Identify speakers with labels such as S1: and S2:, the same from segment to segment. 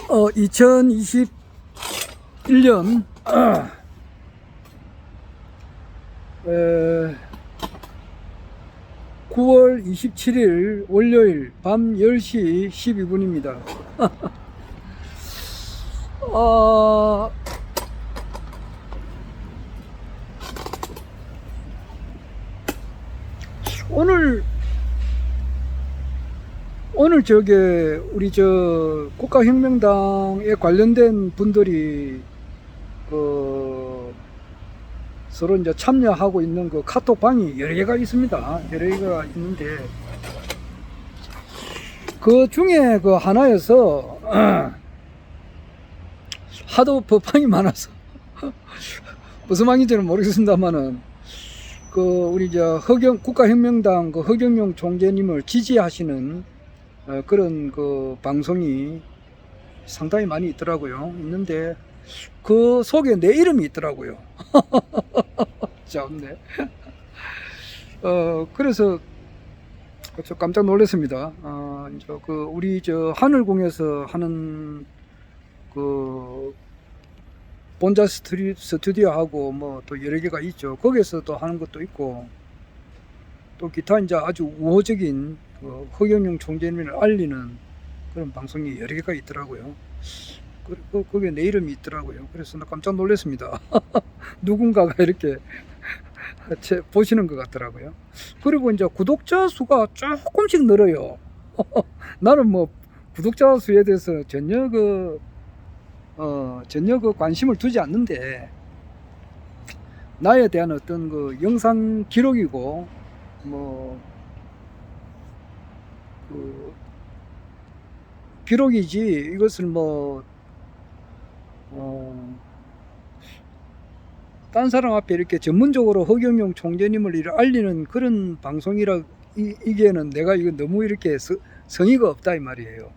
S1: 2021년 9월 27일 월요일 밤 10시 12분입니다. 오늘 우리 국가혁명당에 관련된 분들이 서로 이제 참여하고 있는 카톡방이 여러 개가 있습니다. 여러 개가 있는데 그 중에 하나여서 하도 법방이 많아서 무슨 방인지는 모르겠습니다만은 우리 국가혁명당 허경영 총재님을 지지하시는 그런 방송이 상당히 많이 있는데 그 속에 내 이름이 있더라고요. 참네. 그래서 좀 깜짝 놀랐습니다. 우리 하늘궁에서 하는 본자 스튜디오하고 또 여러 개가 있죠. 거기에서 또 하는 것도 있고 또 기타 이제 아주 우호적인 허경영 총재님을 알리는 그런 방송이 여러 개가 있더라고요. 거기에 내 이름이 있더라고요. 그래서 나 깜짝 놀랐습니다. 누군가가 이렇게 보시는 것 같더라고요. 그리고 이제 구독자 수가 조금씩 늘어요. 나는 구독자 수에 대해서 전혀 관심을 두지 않는데 나에 대한 어떤 영상 기록이고 기록이지 이것을 딴 사람 앞에 이렇게 전문적으로 허경영 총재님을 알리는 그런 방송이기에는 내가 이거 너무 이렇게 성의가 없다 이 말이에요.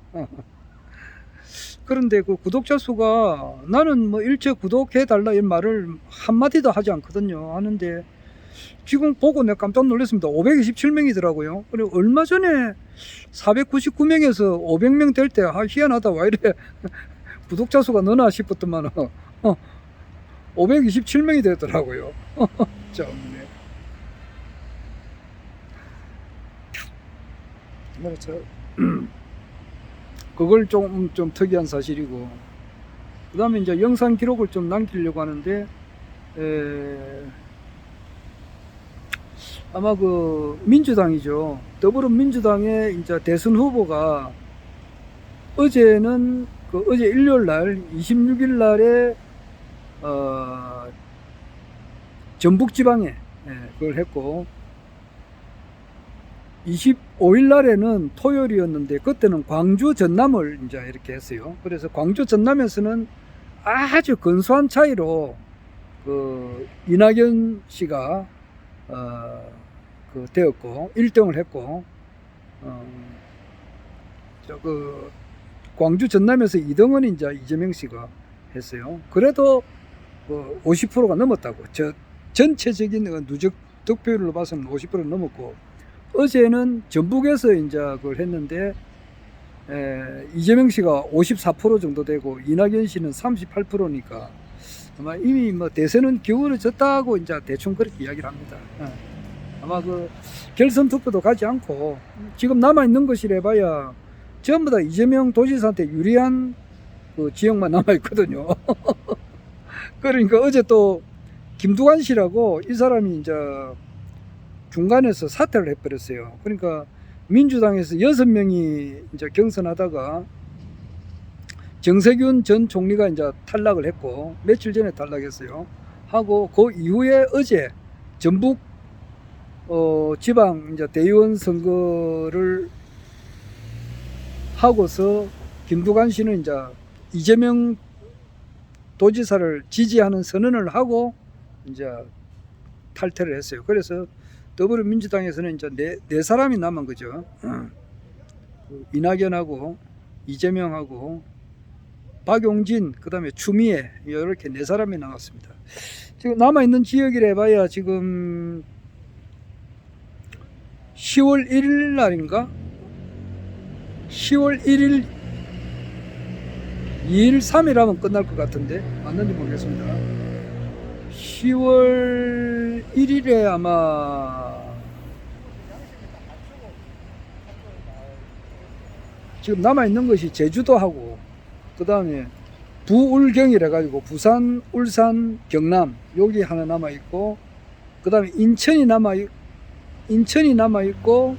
S1: 그런데 구독자 수가 나는 일체 구독해 달라 이런 말을 한마디도 하지 않거든요. 하는데 지금 보고 내가 깜짝 놀랐습니다. 527명이더라고요. 그리고 얼마 전에 499명에서 500명 될 때 희한하다 와 이래 구독자 수가 너나 싶었더만 527명이 되더라고요. 참네. 그래서 그걸 좀 특이한 사실이고, 그 다음에 이제 영상 기록을 좀 남기려고 하는데 아마 민주당이죠. 더불어민주당의 이제 대선 후보가 어제는 어제 일요일 날 26일 날에 전북 지방에 그걸 했고 25일 날에는 토요일이었는데 그때는 광주 전남을 이제 이렇게 했어요. 그래서 광주 전남에서는 아주 근소한 차이로 이낙연 씨가 되었고 1등을 했고 광주 전남에서 2등은 이제 이재명 씨가 했어요. 그래도 50%가 넘었다고. 전체적인 누적 득표율로 봐서는 50% 넘었고, 어제는 전북에서 이제 그걸 했는데 이재명 씨가 54% 정도 되고 이낙연 씨는 38%니까 아마 이미 대선은 기울어졌다고 이제 대충 그렇게 이야기를 합니다. 아마 결선 투표도 가지 않고 지금 남아있는 것이라 봐야 전부 다 이재명 도지사한테 유리한 지역만 남아있거든요. 그러니까 어제 또 김두관 씨라고 이 사람이 이제 중간에서 사퇴를 해버렸어요. 그러니까 민주당에서 6명이 이제 경선하다가 정세균 전 총리가 이제 탈락을 했고 며칠 전에 탈락했어요. 하고 그 이후에 어제 전북 지방 이제 대의원 선거를 하고서 김두관 씨는 이제 이재명 도지사를 지지하는 선언을 하고 이제 탈퇴를 했어요. 그래서 더불어민주당에서는 이제 네 사람이 남은 거죠. 이낙연하고 이재명하고 박용진, 그 다음에 추미애, 이렇게 네 사람이 남았습니다. 지금 남아있는 지역이라 해봐야 지금 10월 1일 날인가? 10월 1일 2일, 3일 하면 끝날 것 같은데 맞는지 모르겠습니다. 10월 1일에 아마 지금 남아있는 것이 제주도하고 그 다음에 부울경이라 가지고 부산, 울산, 경남 여기 하나 남아있고 그 다음에 인천이 남아있고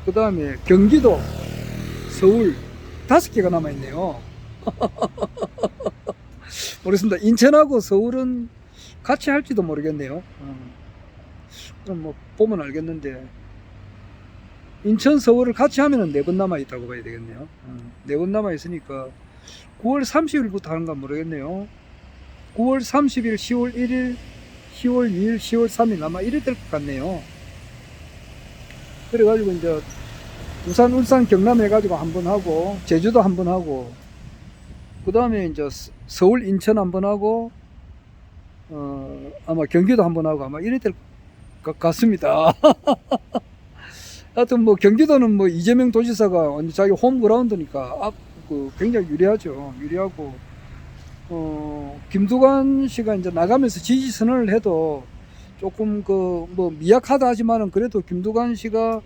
S1: 그 다음에 경기도, 서울 5개가 남아있네요. 모르겠습니다. 인천하고 서울은 같이 할지도 모르겠네요. 그럼 뭐 보면 알겠는데 인천, 서울을 같이 하면은 4번 남아있다고 봐야 되겠네요. 4번 남아있으니까 9월 30일부터 하는가 모르겠네요. 9월 30일, 10월 1일, 10월 2일, 10월 3일 아마 이래 될 것 같네요. 그래가지고 이제 부산, 울산, 경남 해가지고 한번 하고 제주도 한번 하고 그 다음에 이제 서울, 인천 한번 하고 아마 경기도 한번 하고 아마 이래 될 것 같습니다. 하여튼 뭐 경기도는 뭐 이재명 도지사가 자기 홈그라운드니까 굉장히 유리하죠. 유리하고 김두관 씨가 이제 나가면서 지지 선언을 해도 조금 뭐 미약하다 하지만은 그래도 김두관 씨가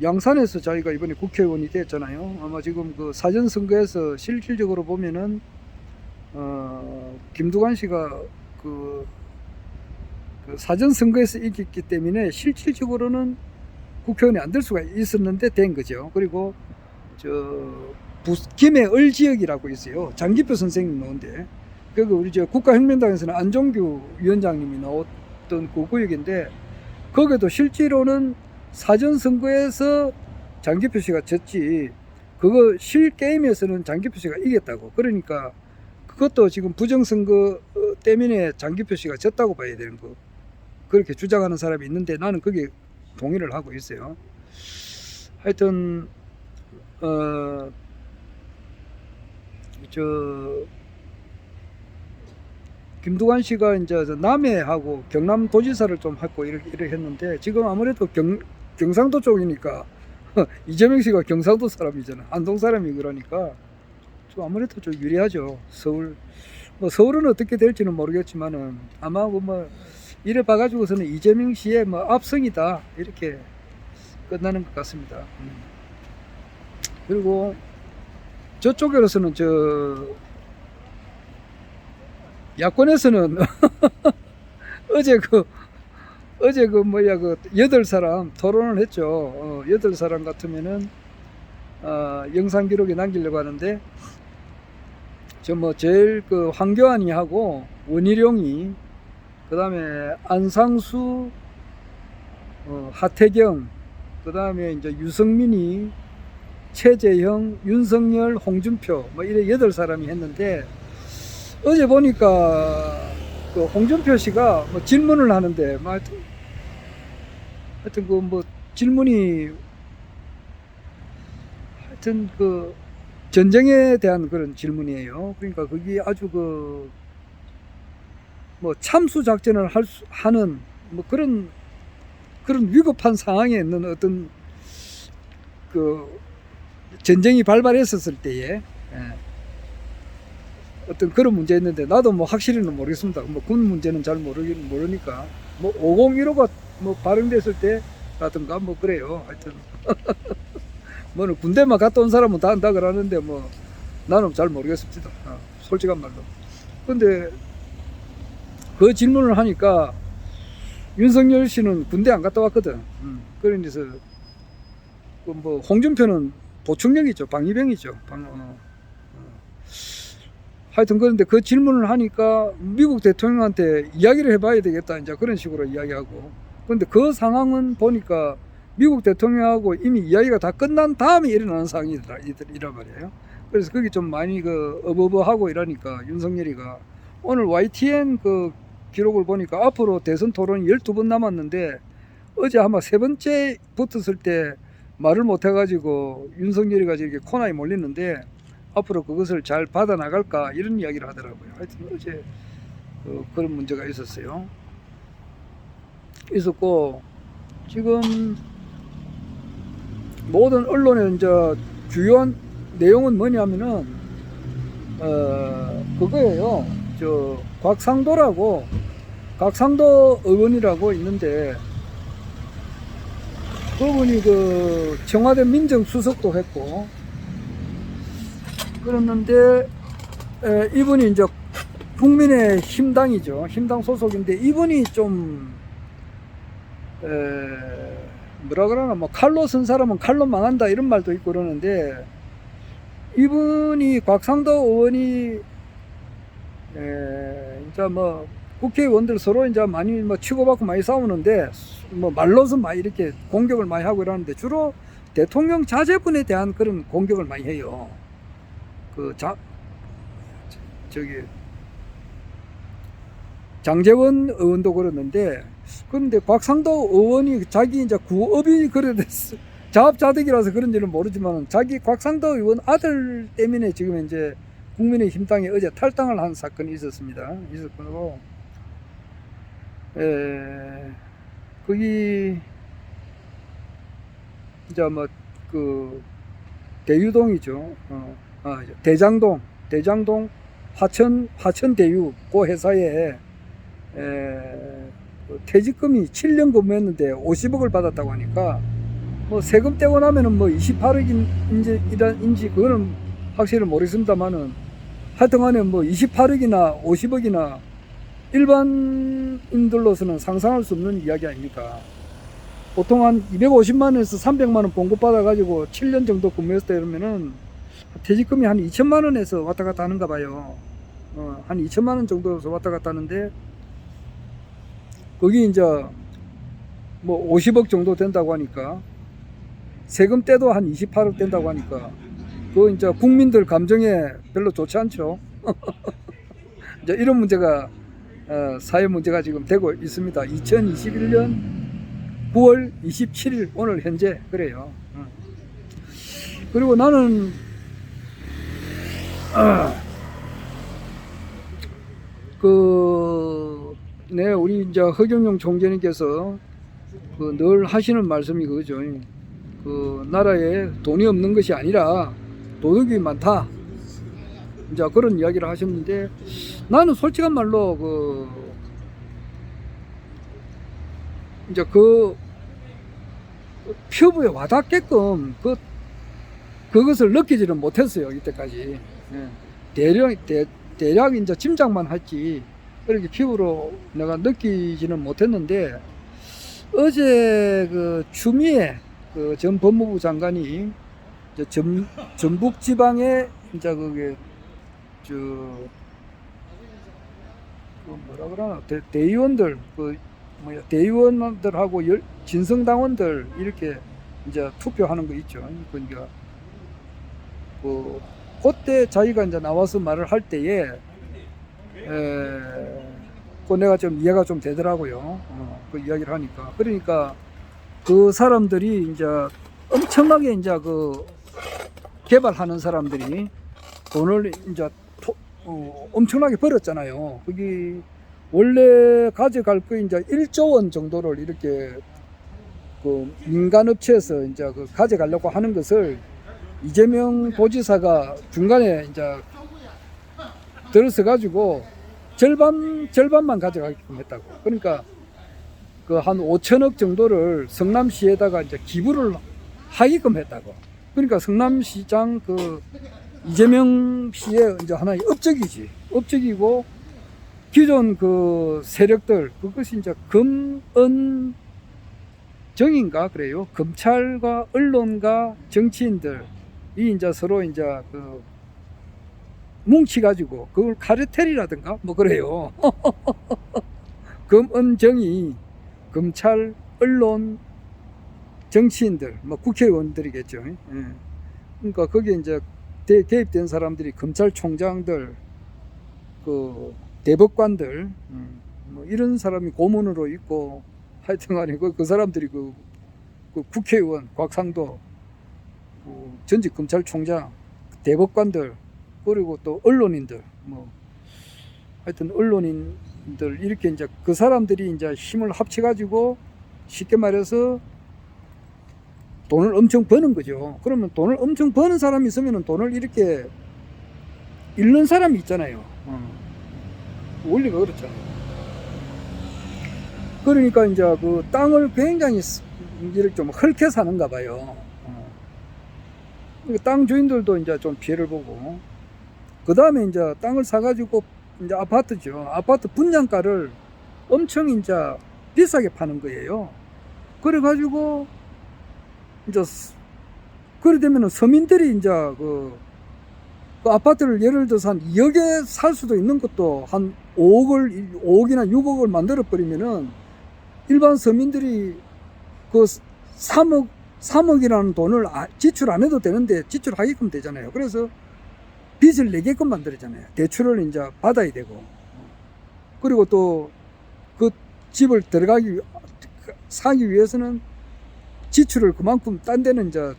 S1: 양산에서 자기가 이번에 국회의원이 됐잖아요. 아마 지금 그 사전선거에서 실질적으로 보면은 김두관 씨가 그 사전선거에서 이겼기 때문에 실질적으로는 국회의원이 안 될 수가 있었는데 된 거죠. 그리고 김해을 지역이라고 있어요. 장기표 선생님 나온데 그 우리 국가혁명당에서는 안종규 위원장님이 나왔던 그 구역인데 거기도 실제로는 사전선거에서 장기표 씨가 졌지 그거 실게임에서는 장기표 씨가 이겼다고. 그러니까 그것도 지금 부정선거 때문에 장기표 씨가 졌다고 봐야 되는 거. 그렇게 주장하는 사람이 있는데 나는 거기에 동의를 하고 있어요. 하여튼 김두관 씨가 이제 남해하고 경남 도지사를 좀 하고 이렇게 했는데 지금 아무래도 경상도 쪽이니까 이재명 씨가 경상도 사람이잖아. 안동 사람이 그러니까 좀 아무래도 좀 유리하죠. 서울은 어떻게 될지는 모르겠지만은 아마 뭐 이래 봐가지고서는 이재명 씨의 뭐 압승이다 이렇게 끝나는 것 같습니다. 그리고 저쪽으로서는 야권에서는 어제 그 8사람 토론을 했죠. 8사람 같으면은 영상 기록에 남기려고 하는데 제일 그 황교안이 하고 원희룡이 그 다음에 안상수, 하태경, 그 다음에 이제 유승민이, 최재형, 윤석열, 홍준표, 뭐 이래 8사람이 했는데, 어제 보니까 그 홍준표 씨가 뭐 질문을 하는데, 뭐 하여튼 그 뭐 질문이 하여튼 그 전쟁에 대한 그런 질문이에요. 그러니까 그게 아주 뭐 참수 작전을 하는 뭐 그런 위급한 상황에 있는 어떤 그 전쟁이 발발했었을 때에 어떤 그런 문제였는데 나도 뭐 확실히는 모르겠습니다. 뭐 군 문제는 잘 모르니까 뭐 5015가 뭐 발행됐을 때라든가 뭐 그래요. 하여튼 뭐는 군대만 갔다 온 사람은 다 안다 그러는데 뭐 나는 잘 모르겠습니다. 솔직한 말로. 근데 그 질문을 하니까 윤석열 씨는 군대 안 갔다 왔거든. 그러면서 뭐 홍준표는 보충력이죠. 방위병이죠. 하여튼 그런데 그 질문을 하니까 미국 대통령한테 이야기를 해봐야 되겠다. 이제 그런 식으로 이야기하고. 그런데 그 상황은 보니까 미국 대통령하고 이미 이야기가 다 끝난 다음에 일어나는 상황이란 말이에요. 그래서 그게 좀 많이 어버버하고 이러니까 윤석열이가 오늘 YTN 그 기록을 보니까 앞으로 대선 토론이 12번 남았는데 어제 아마 3번째 붙었을 때 말을 못 해가지고 윤석열이가 이렇게 코너에 몰리는데 앞으로 그것을 잘 받아 나갈까 이런 이야기를 하더라고요. 하여튼 어제 그런 문제가 있었고 지금 모든 언론에 이제 주요한 내용은 뭐냐면은 그거예요. 저 곽상도라고 곽상도 의원이라고 있는데 그분이 그 청와대 민정수석도 했고 그랬는데 이분이 이제 국민의 힘당이죠. 힘당 소속인데 이분이 좀 뭐라 그러나 뭐 칼로 쓴 사람은 칼로 망한다 이런 말도 있고 그러는데 이분이 곽상도 의원이 이제 뭐 국회의원들 서로 이제 많이 뭐 치고받고 많이 싸우는데 뭐 말로서 많이 이렇게 공격을 많이 하고 이러는데 주로 대통령 자제분에 대한 그런 공격을 많이 해요. 저기 장제원 의원도 그러는데 그런데 곽상도 의원이 자기 이제 구업이 그래 됐어. 자업자득이라서 그런지는 모르지만 자기 곽상도 의원 아들 때문에 지금 이제 국민의힘당에 어제 탈당을 한 사건이 있었습니다. 있었고 거기 이제 뭐 그 대유동이죠. 대장동 화천대유 그 회사에 퇴직금이 7년 근무했는데 50억을 받았다고 하니까 뭐 세금 떼고 나면은 뭐 28억인지 그거는 확실히 모르겠습니다만은 하여튼간에 뭐 28억이나 50억이나 일반인들로서는 상상할 수 없는 이야기 아닙니까? 보통 한 250만원에서 300만원 봉급 받아가지고 7년 정도 근무했다 이러면은 퇴직금이 한 2천만원에서 왔다 갔다 하는가 봐요. 한 2천만원 정도에서 왔다 갔다 하는데 거기 이제 뭐 50억 정도 된다고 하니까 세금 떼도 한 28억 된다고 하니까 그 이제 국민들 감정에 별로 좋지 않죠. 이제 이런 문제가 사회 문제가 지금 되고 있습니다. 2021년 9월 27일 오늘 현재 그래요. 그리고 나는 우리 이제 허경영 총재님께서 늘 하시는 말씀이 그거죠. 그 나라에 돈이 없는 것이 아니라 도둑이 많다. 이제 그런 이야기를 하셨는데 나는 솔직한 말로 이제 표부에 와닿게끔 그것을 느끼지는 못했어요. 이때까지. 대략 이제 짐작만 했지 그렇게 피부로 내가 느끼지는 못했는데 어제 그 추미애 그 전 법무부 장관이 이제 전북 지방에 이제 그게 뭐라 그러나 대의원들 대의원들하고 진성당원들 이렇게 이제 투표하는 거 있죠. 그러니까 그때 자기가 이제 나와서 말을 할 때에 내가 좀 이해가 좀 되더라고요. 그 이야기를 하니까. 그러니까 그 사람들이 이제 엄청나게 이제 개발하는 사람들이 돈을 이제 엄청나게 벌었잖아요. 거기 원래 가져갈 거 이제 1조 원 정도를 이렇게 민간업체에서 이제 가져가려고 하는 것을 이재명 도지사가 중간에 이제 들어서 가지고 절반만 가져가게끔 했다고. 그러니까 한 5천억 정도를 성남시에다가 이제 기부를 하게끔 했다고. 그러니까 성남시장 이재명 씨의 이제 하나의 업적이고 기존 세력들 그것이 이제 금은정인가 그래요. 검찰과 언론과 정치인들이 이제 서로 이제 뭉치가지고 그걸 카르텔이라든가 뭐 그래요. 금은정이 검찰, 언론, 정치인들, 뭐 국회의원들이겠죠. 그러니까 거기에 이제 개입된 사람들이 검찰총장들, 대법관들, 뭐 이런 사람이 고문으로 있고 하여튼간에 그 사람들이 국회의원, 곽상도, 전직 검찰총장, 대법관들, 그리고 또 언론인들, 뭐 하여튼 언론인들 이렇게 이제 그 사람들이 이제 힘을 합쳐가지고 쉽게 말해서 돈을 엄청 버는 거죠. 그러면 돈을 엄청 버는 사람이 있으면 돈을 이렇게 잃는 사람이 있잖아요. 원리가 그렇잖아요. 그러니까 이제 그 땅을 굉장히 이렇게 좀 헐게 사는가 봐요. 땅 주인들도 이제 좀 피해를 보고, 그 다음에 이제 땅을 사가지고 이제 아파트죠. 아파트 분양가를 엄청 이제 비싸게 파는 거예요. 그래가지고 이제 그래 되면은 서민들이 이제 그 아파트를 예를 들어서 한 2억에 살 수도 있는 것도 한 5억이나 6억을 만들어 버리면은 일반 서민들이 그 3억이라는 돈을 지출 안 해도 되는데 지출하게끔 되잖아요. 그래서 빚을 내게끔 만들었잖아요. 대출을 이제 받아야 되고. 그리고 또 그 집을 사기 위해서는 지출을 그만큼 딴 데는 이제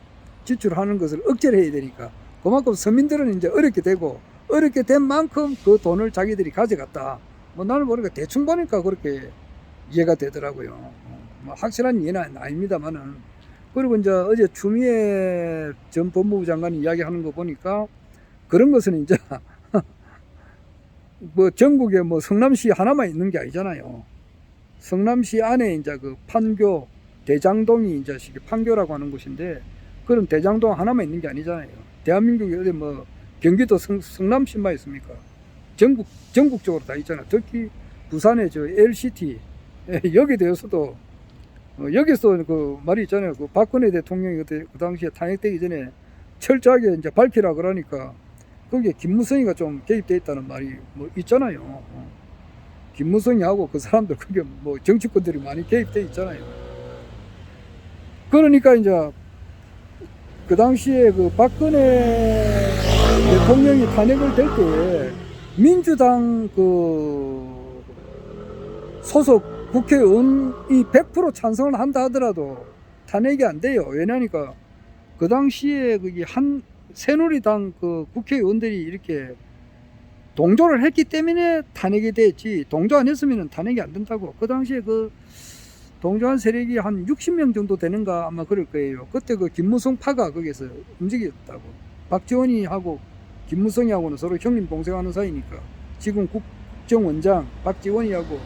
S1: 지출하는 것을 억제를 해야 되니까 그만큼 서민들은 이제 어렵게 되고, 어렵게 된 만큼 그 돈을 자기들이 가져갔다. 뭐 나는 모르니까 대충 보니까 그렇게 이해가 되더라고요. 뭐 확실한 이해는 아닙니다만은. 그리고 이제 어제 추미애 전 법무부 장관이 이야기하는 거 보니까 그런 것은 이제 뭐 전국에 뭐 성남시 하나만 있는 게 아니잖아요. 성남시 안에 이제 그 판교, 대장동이 이제 판교라고 하는 곳인데, 그런 대장동 하나만 있는 게 아니잖아요. 대한민국에 어디 뭐 경기도 성남시만 있습니까? 전국적으로 다 있잖아요. 특히 부산의 저 LCT, 여기 대해서도 여기서 그 말이 있잖아요. 그 박근혜 대통령이 그 당시에 탄핵되기 전에 철저하게 이제 밝히라 그러니까 거기에 김무성이가 좀 개입돼 있다는 말이 뭐 있잖아요. 김무성이하고 그 사람들 그게 뭐 정치권들이 많이 개입돼 있잖아요. 그러니까 이제 그 당시에 그 박근혜 대통령이 탄핵을 될 때에 민주당 그 소속 국회의원이 100% 찬성을 한다 하더라도 탄핵이 안 돼요. 왜냐니까 그 당시에 그게 새누리당 그 국회의원들이 이렇게 동조를 했기 때문에 탄핵이 됐지, 동조 안 했으면 탄핵이 안 된다고. 그 당시에 그 동조한 세력이 한 60명 정도 되는가 아마 그럴 거예요. 그때 그 김무성 파가 거기서 움직였다고. 박지원이하고 김무성이하고는 서로 형님 동생하는 사이니까 지금 국정원장 박지원이하고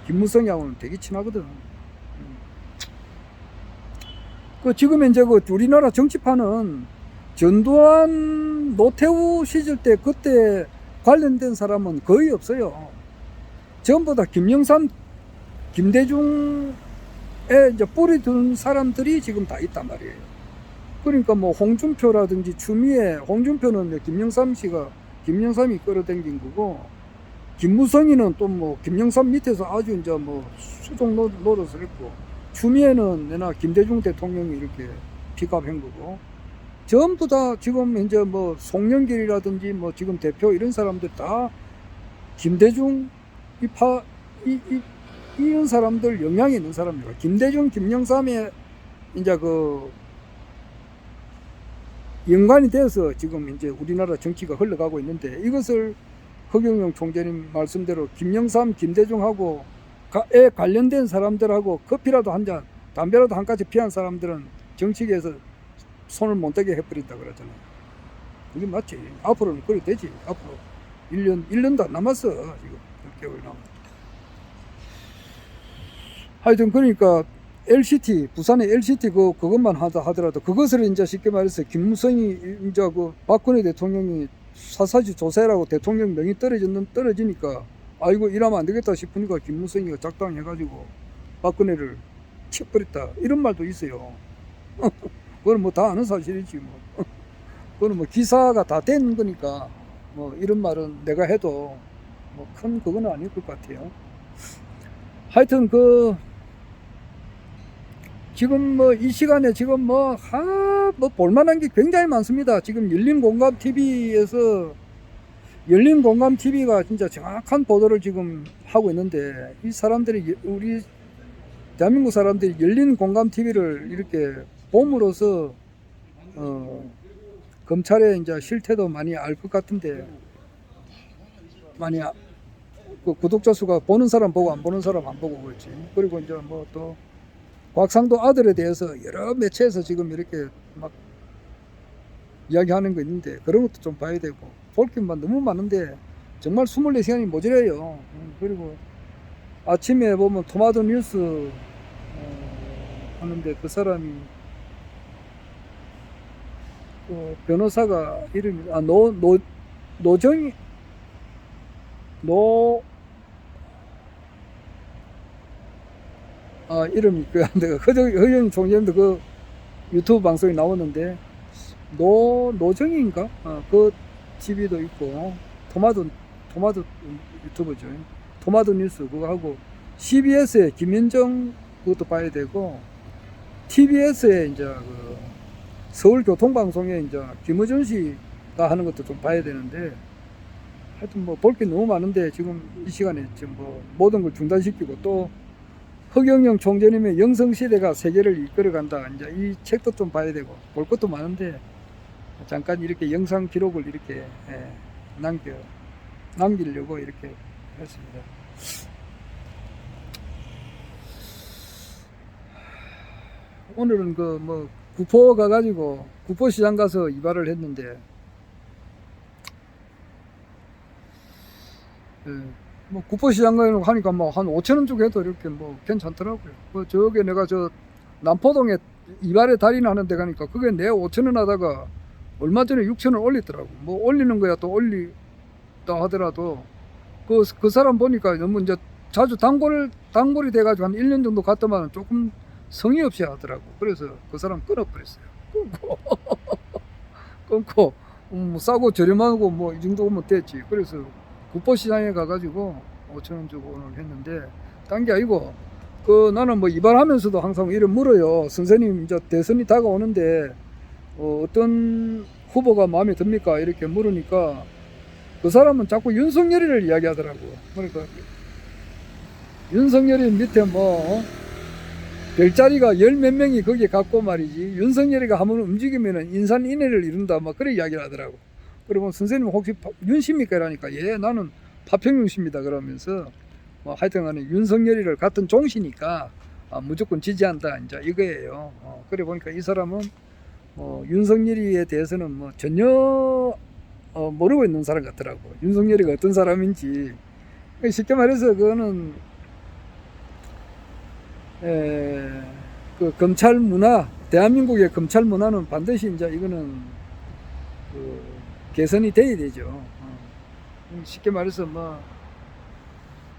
S1: 김무성이하고는 되게 친하거든. 그 지금 이제 그 우리나라 정치판은 전두환, 노태우 시절 때 그때 관련된 사람은 거의 없어요. 전부 다 김영삼, 김대중에 이제 뿌리 둔 사람들이 지금 다 있단 말이에요. 그러니까 뭐 홍준표라든지 추미애, 홍준표는 김영삼이 끌어당긴 거고, 김무성이는 또 뭐 김영삼 밑에서 아주 이제 뭐 수종 노릇을 했고, 추미애는 내나 김대중 대통령이 이렇게 픽업한 거고, 전부 다 지금 이제 뭐 송영길이라든지 뭐 지금 대표 이런 사람들 다 김대중 이런 사람들 영향이 있는 사람입니다. 김대중, 김영삼의 이제 그 연관이 되어서 지금 이제 우리나라 정치가 흘러가고 있는데, 이것을 허경영 총재님 말씀대로 김영삼, 김대중하고 관련된 사람들하고 커피라도 한 잔, 담배라도 한 가지 피한 사람들은 정치계에서 손을 못 대게 해버린다 그러잖아요. 그게 맞지. 앞으로는 그래 되지. 앞으로 1년도 안 남았어. 지금 6개월 남았어. 하여튼 그러니까 LCT, 부산의 LCT 그것만 하더라도 그것을 이제 쉽게 말해서 김무성이 이제 그 박근혜 대통령이 사사지 조세라고 대통령 명이 떨어지니까 아이고 이러면 안 되겠다 싶으니까 김무성이가 작당해가지고 박근혜를 쳐버렸다, 이런 말도 있어요. 그건 뭐 다 아는 사실이지 뭐. 그건 뭐 기사가 다 된 거니까 뭐 이런 말은 내가 해도 뭐 큰 그건 아닐 것 같아요. 하여튼 지금 뭐 이 시간에 지금 뭐 볼만한 게 굉장히 많습니다. 지금 열린 공감 TV가 진짜 정확한 보도를 지금 하고 있는데, 이 사람들이, 우리 대한민국 사람들이 열린 공감 TV를 이렇게 봄으로써 검찰의 이제 실태도 많이 알 것 같은데, 많이 그 구독자 수가 보는 사람 보고 안 보는 사람 안 보고 그렇지. 그리고 이제 뭐 또 곽상도 아들에 대해서 여러 매체에서 지금 이렇게 막 이야기하는 거 있는데 그런 것도 좀 봐야 되고 볼 게만 너무 많은데 정말 24시간이 모자라요. 그리고 아침에 보면 토마토 뉴스 하는데 그 사람이 그 변호사가 이름이 노정이 이름이 내가 허영 총재님도 그 유튜브 방송에 나오는데 노정인가? 그 TV도 있고 토마토 유튜브죠. 토마토 뉴스 그거 하고 CBS에 김현정 그것도 봐야 되고 TBS에 이제 그 서울교통방송에 이제 김어준 씨가 하는 것도 좀 봐야 되는데 하여튼 뭐 볼 게 너무 많은데 지금 이 시간에 지금 뭐 모든 걸 중단시키고 또 허경영 총재님의 영성시대가 세계를 이끌어간다. 이제 이 책도 좀 봐야 되고 볼 것도 많은데 잠깐 이렇게 영상 기록을 이렇게 남기려고 이렇게 했습니다. 오늘은 그 뭐 구포 가가지고 구포시장 가서 이발을 했는데 뭐 구포시장 가니까 뭐 한 5,000원 주고 해도 이렇게 뭐 괜찮더라고요. 그 저게 내가 저 남포동에 이발의 달인 하는 데 가니까 그게 내 5,000원 하다가 얼마 전에 6,000원 올리더라고. 뭐 올리는 거야 또 올리다 하더라도 그 사람 보니까 너무 이제 자주 단골이 돼가지고 한 1년 정도 갔더만 조금 성의 없이 하더라고. 그래서 그 사람 끊어버렸어요. 끊고 싸고 저렴하고 뭐 이 정도 오면 됐지. 그래서 구포시장에 가가지고 5,000원 주고 오늘 했는데 딴 게 아니고 나는 뭐 이발하면서도 항상 이런 물어요. 선생님 이제 대선이 다가오는데 어떤 후보가 마음에 듭니까? 이렇게 물으니까 그 사람은 자꾸 윤석열이를 이야기하더라고. 그러니까 윤석열이 밑에 뭐 별자리가 열 몇 명이 거기에 갖고 말이지 윤석열이가 한번 움직이면은 인산인해를 이룬다 막 그런 이야기를 하더라고. 그리고 선생님 혹시 윤씨입니까? 이러니까 예 나는 파평윤씨입니다 그러면서 뭐 하여튼 간에 윤석열이를 같은 종씨니까 무조건 지지한다 이제 이거예요. 그래 보니까 이 사람은 윤석열이에 대해서는 뭐 전혀 모르고 있는 사람 같더라고. 윤석열이가 어떤 사람인지. 쉽게 말해서 그거는 그 검찰 문화, 대한민국의 검찰 문화는 반드시 이제 이거는 그 개선이 돼야 되죠. 쉽게 말해서 뭐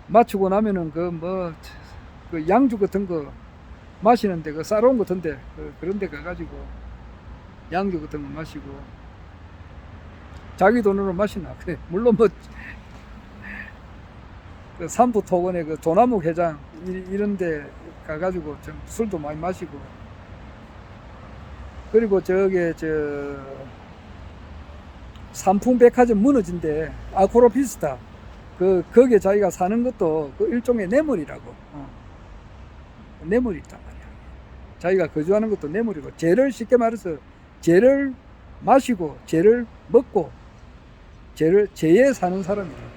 S1: 맞추고 나면은 그 양주 같은 거 마시는데 그 싸러운 같은데 그런 데 가가지고 양주 같은 거 마시고 자기 돈으로 마시나. 그래 물론 뭐 그 삼부토건의 그 조남욱 회장 이런 데 가가지고 좀 술도 많이 마시고 그리고 저게 삼풍백화점 무너진데 아크로피스타 거기에 자기가 사는 것도 그 일종의 뇌물이라고. 뇌물이 있단 말이야. 자기가 거주하는 것도 뇌물이고 죄를 쉽게 말해서 죄를 마시고 죄를 먹고 죄에 사는 사람이다.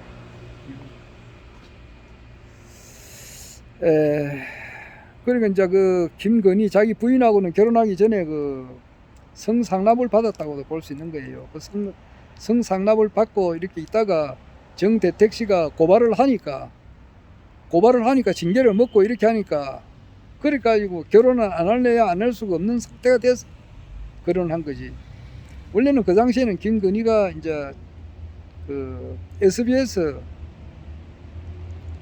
S1: 그러니까 이제 그 김건희 자기 부인하고는 결혼하기 전에 그 성상납을 받았다고도 볼 수 있는 거예요. 그 성상납을 받고 이렇게 있다가 정대택 씨가 고발을 하니까 징계를 먹고 이렇게 하니까 그래가지고 결혼을 안 할래야 안 할 수가 없는 상태가 돼서 결혼한 거지. 원래는 그 당시에는 김건희가 이제 그 SBS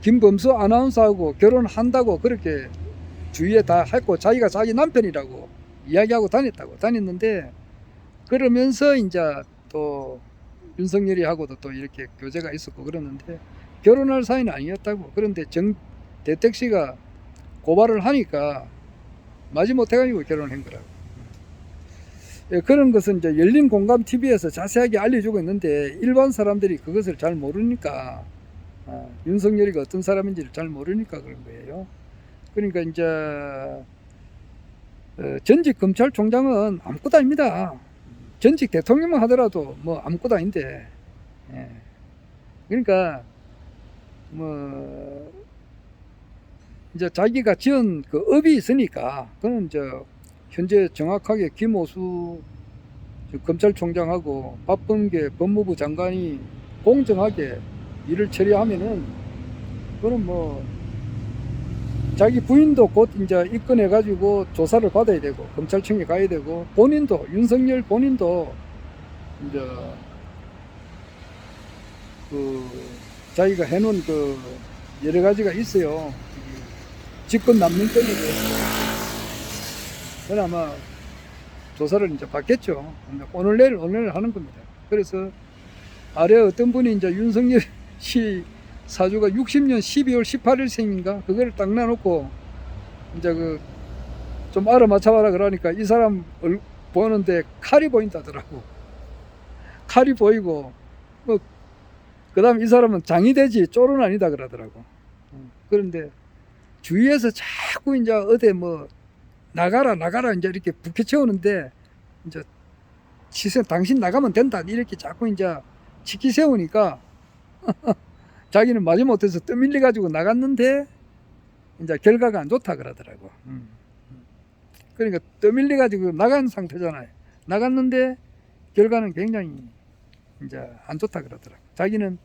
S1: 김범수 아나운서하고 결혼한다고 그렇게 주위에 다 했고 자기가 자기 남편이라고 이야기하고 다녔는데 그러면서 이제 또 윤석열이하고도 또 이렇게 교제가 있었고 그러는데 결혼할 사이는 아니었다고. 그런데 정대택 씨가 고발을 하니까 마지못해가지고 결혼한 거라고. 그런 것은 이제 열린공감 TV에서 자세하게 알려주고 있는데 일반 사람들이 그것을 잘 모르니까 윤석열이가 어떤 사람인지를 잘 모르니까 그런 거예요. 그러니까 이제 전직 검찰총장은 아무것도 아닙니다. 전직 대통령만 하더라도 뭐 아무것도 아닌데. 그러니까 뭐 이제 자기가 지은 그 업이 있으니까, 그는 이제 현재 정확하게 김오수 검찰총장하고 박범계 법무부 장관이 공정하게 일을 처리하면은, 그는 뭐 자기 부인도 곧 이제 입건해가지고 조사를 받아야 되고 검찰청에 가야 되고, 본인도 윤석열 본인도 이제 그 자기가 해놓은 그 여러 가지가 있어요. 직권 남용권에 대해서. 그건 아마 조사를 이제 받겠죠. 오늘 내일 하는 겁니다. 그래서 아래 어떤 분이 이제 윤석열 씨 사주가 60년 12월 18일생인가 그걸 딱 놔놓고 이제 그 좀 알아맞혀봐라 그러니까 이 사람 보는데 칼이 보인다더라고. 칼이 보이고 뭐 그다음 이 사람은 장이 되지 쫄은 아니다 그러더라고. 그런데 주위에서 자꾸 이제 어디 뭐 나가라 이제 이렇게 북해채우는데, 이제 당신 나가면 된다 이렇게 자꾸 이제 치키 세우니까 자기는 마지못해서 떠밀려 가지고 나갔는데 이제 결과가 안 좋다 그러더라고. 그러니까 떠밀려 가지고 나간 상태잖아요. 나갔는데 결과는 굉장히 이제 안 좋다 그러더라고. 자기는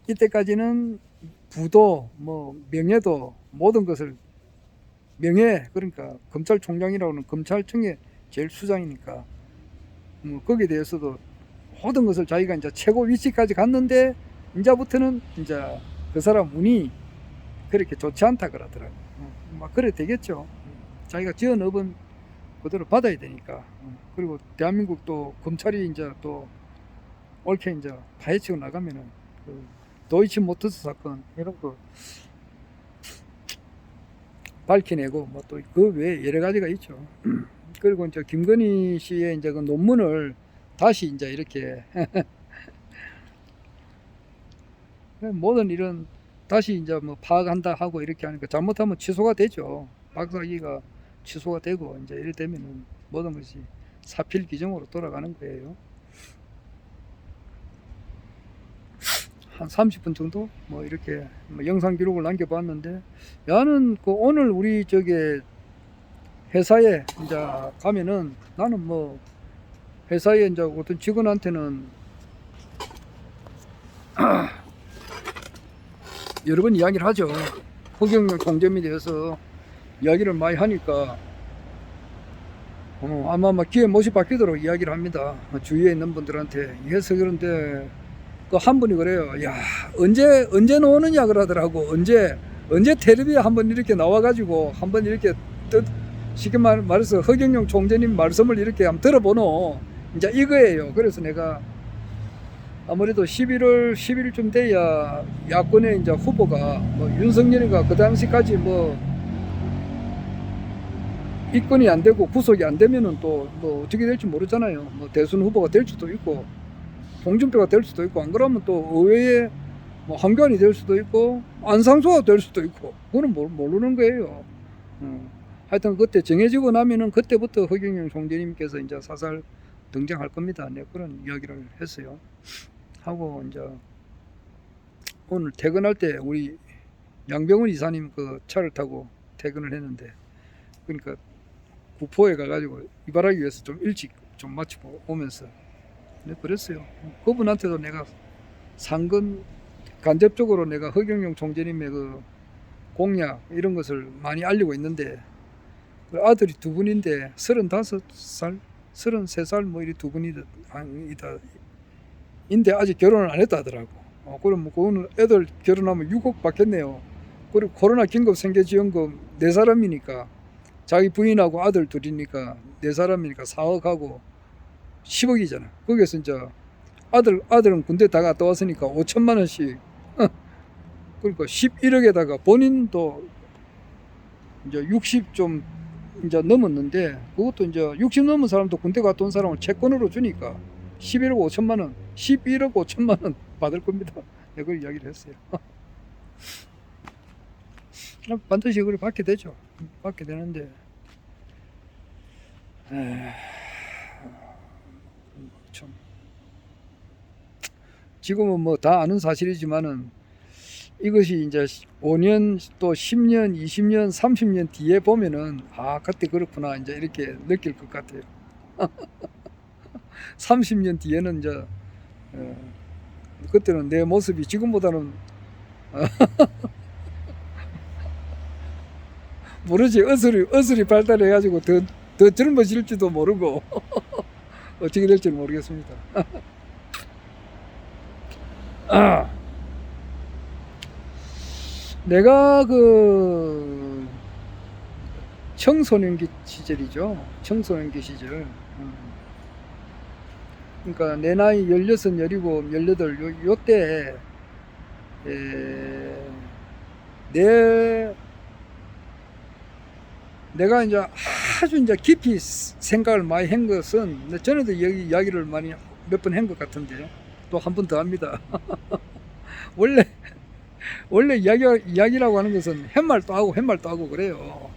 S1: 이때까지는 부도 뭐 명예도 모든 것을 명예, 그러니까 검찰총장이라고는 검찰청의 제일 수장이니까 뭐 거기에 대해서도 모든 것을 자기가 이제 최고 위치까지 갔는데 이제부터는 이제 그 사람 운이 그렇게 좋지 않다 그러더라고. 막 그래 되겠죠. 자기가 지은 업은 그대로 받아야 되니까. 그리고 대한민국도 검찰이 이제 또 옳게 이제 파헤치고 나가면은 그 도이치모터스 사건 이런 거 밝혀내고 뭐 또 그 외에 여러 가지가 있죠. 그리고 이제 김건희 씨의 이제 그 논문을 다시 이제 이렇게 모든 일은 다시 이제 뭐 파악한다 하고 이렇게 하니까 잘못하면 취소가 되죠. 박사기가 취소가 되고 이제 이래 되면은 모든 것이 사필 규정으로 돌아가는 거예요. 한 30분 정도 뭐 이렇게 뭐 영상 기록을 남겨봤는데, 나는 그 오늘 우리 저기 회사에 이제 가면은 나는 뭐 회사에 이제 어떤 직원한테는 여러 번 이야기를 하죠. 허경영 총재에 대해서 이야기를 많이 하니까 아마 기회 못이 바뀌도록 이야기를 합니다. 주위에 있는 분들한테. 해서 그런데 그 한 분이 그래요. 야, 언제 나오느냐 그러더라고. 언제 텔레비에 한번 이렇게 나와가지고 한번 이렇게 쉽게 말해서 허경영 총재님 말씀을 이렇게 한번 들어보노. 이제 이거예요. 그래서 내가 아무래도 11일쯤 돼야 야권의 이제 후보가 뭐 윤석열이가 그 당시까지 뭐 입건이 안 되고 구속이 안 되면은 또 뭐 어떻게 될지 모르잖아요. 뭐 대선 후보가 될 수도 있고 홍준표가 될 수도 있고, 안 그러면 또 의회에 뭐 한교안이 될 수도 있고 안상수가 될 수도 있고, 그거는 모르는 거예요. 하여튼 그때 정해지고 나면은 그때부터 허경영 총재님께서 이제 사살 등장할 겁니다. 네, 그런 이야기를 했어요. 하고 이제 오늘 퇴근할 때 우리 양병훈 이사님 그 차를 타고 퇴근을 했는데, 그러니까 구포에 가가지고 이발하기 위해서 좀 일찍 좀 마치고 오면서 네, 그랬어요. 그분한테도 내가 상근 간접적으로 내가 허경영 총재님의 그 공약 이런 것을 많이 알리고 있는데, 그 아들이 두 분인데 35살, 33살 뭐 이리 두 분이다 인데 아직 결혼을 안 했다 하더라고. 그럼 뭐 그거는 애들 결혼하면 6억 받겠네요. 그리고 코로나 긴급 생계지원금 4사람이니까 자기 부인하고 아들 둘이니까 4사람이니까 4억하고 10억이잖아. 거기에서 이제 아들은 군대 다 갔다 왔으니까 5천만 원씩. 그러니까 11억에다가 본인도 이제 60 좀 이제 넘었는데, 그것도 이제 60 넘은 사람도 군대 갔다 온 사람을 채권으로 주니까 11억 5천만 원, 11억 5천만 원 받을 겁니다. 내가 그 이야기를 했어요. 반드시 그걸 받게 되죠. 받게 되는데, 참 지금은 뭐 다 아는 사실이지만은 이것이 이제 5년 또 10년, 20년, 30년 뒤에 보면은 아, 그때 그렇구나 이제 이렇게 느낄 것 같아요. 30년 뒤에는 이제 그때는 내 모습이 지금보다는 모르지, 어슬이 발달해 가지고 더 젊어질지도 모르고 어떻게 될지는 모르겠습니다. 내가 그 청소년기 시절이죠. 청소년기 시절. 그러니까 내 나이 16, 17, 18 요때 내가 이제 아주 이제 깊이 생각을 많이 한 것은 전에도 여기 이야기를 많이 몇 번 한 것 같은데 또 한 번 더 합니다. 원래 이야기라고 하는 것은 햇말도 하고 햇말도 하고 그래요.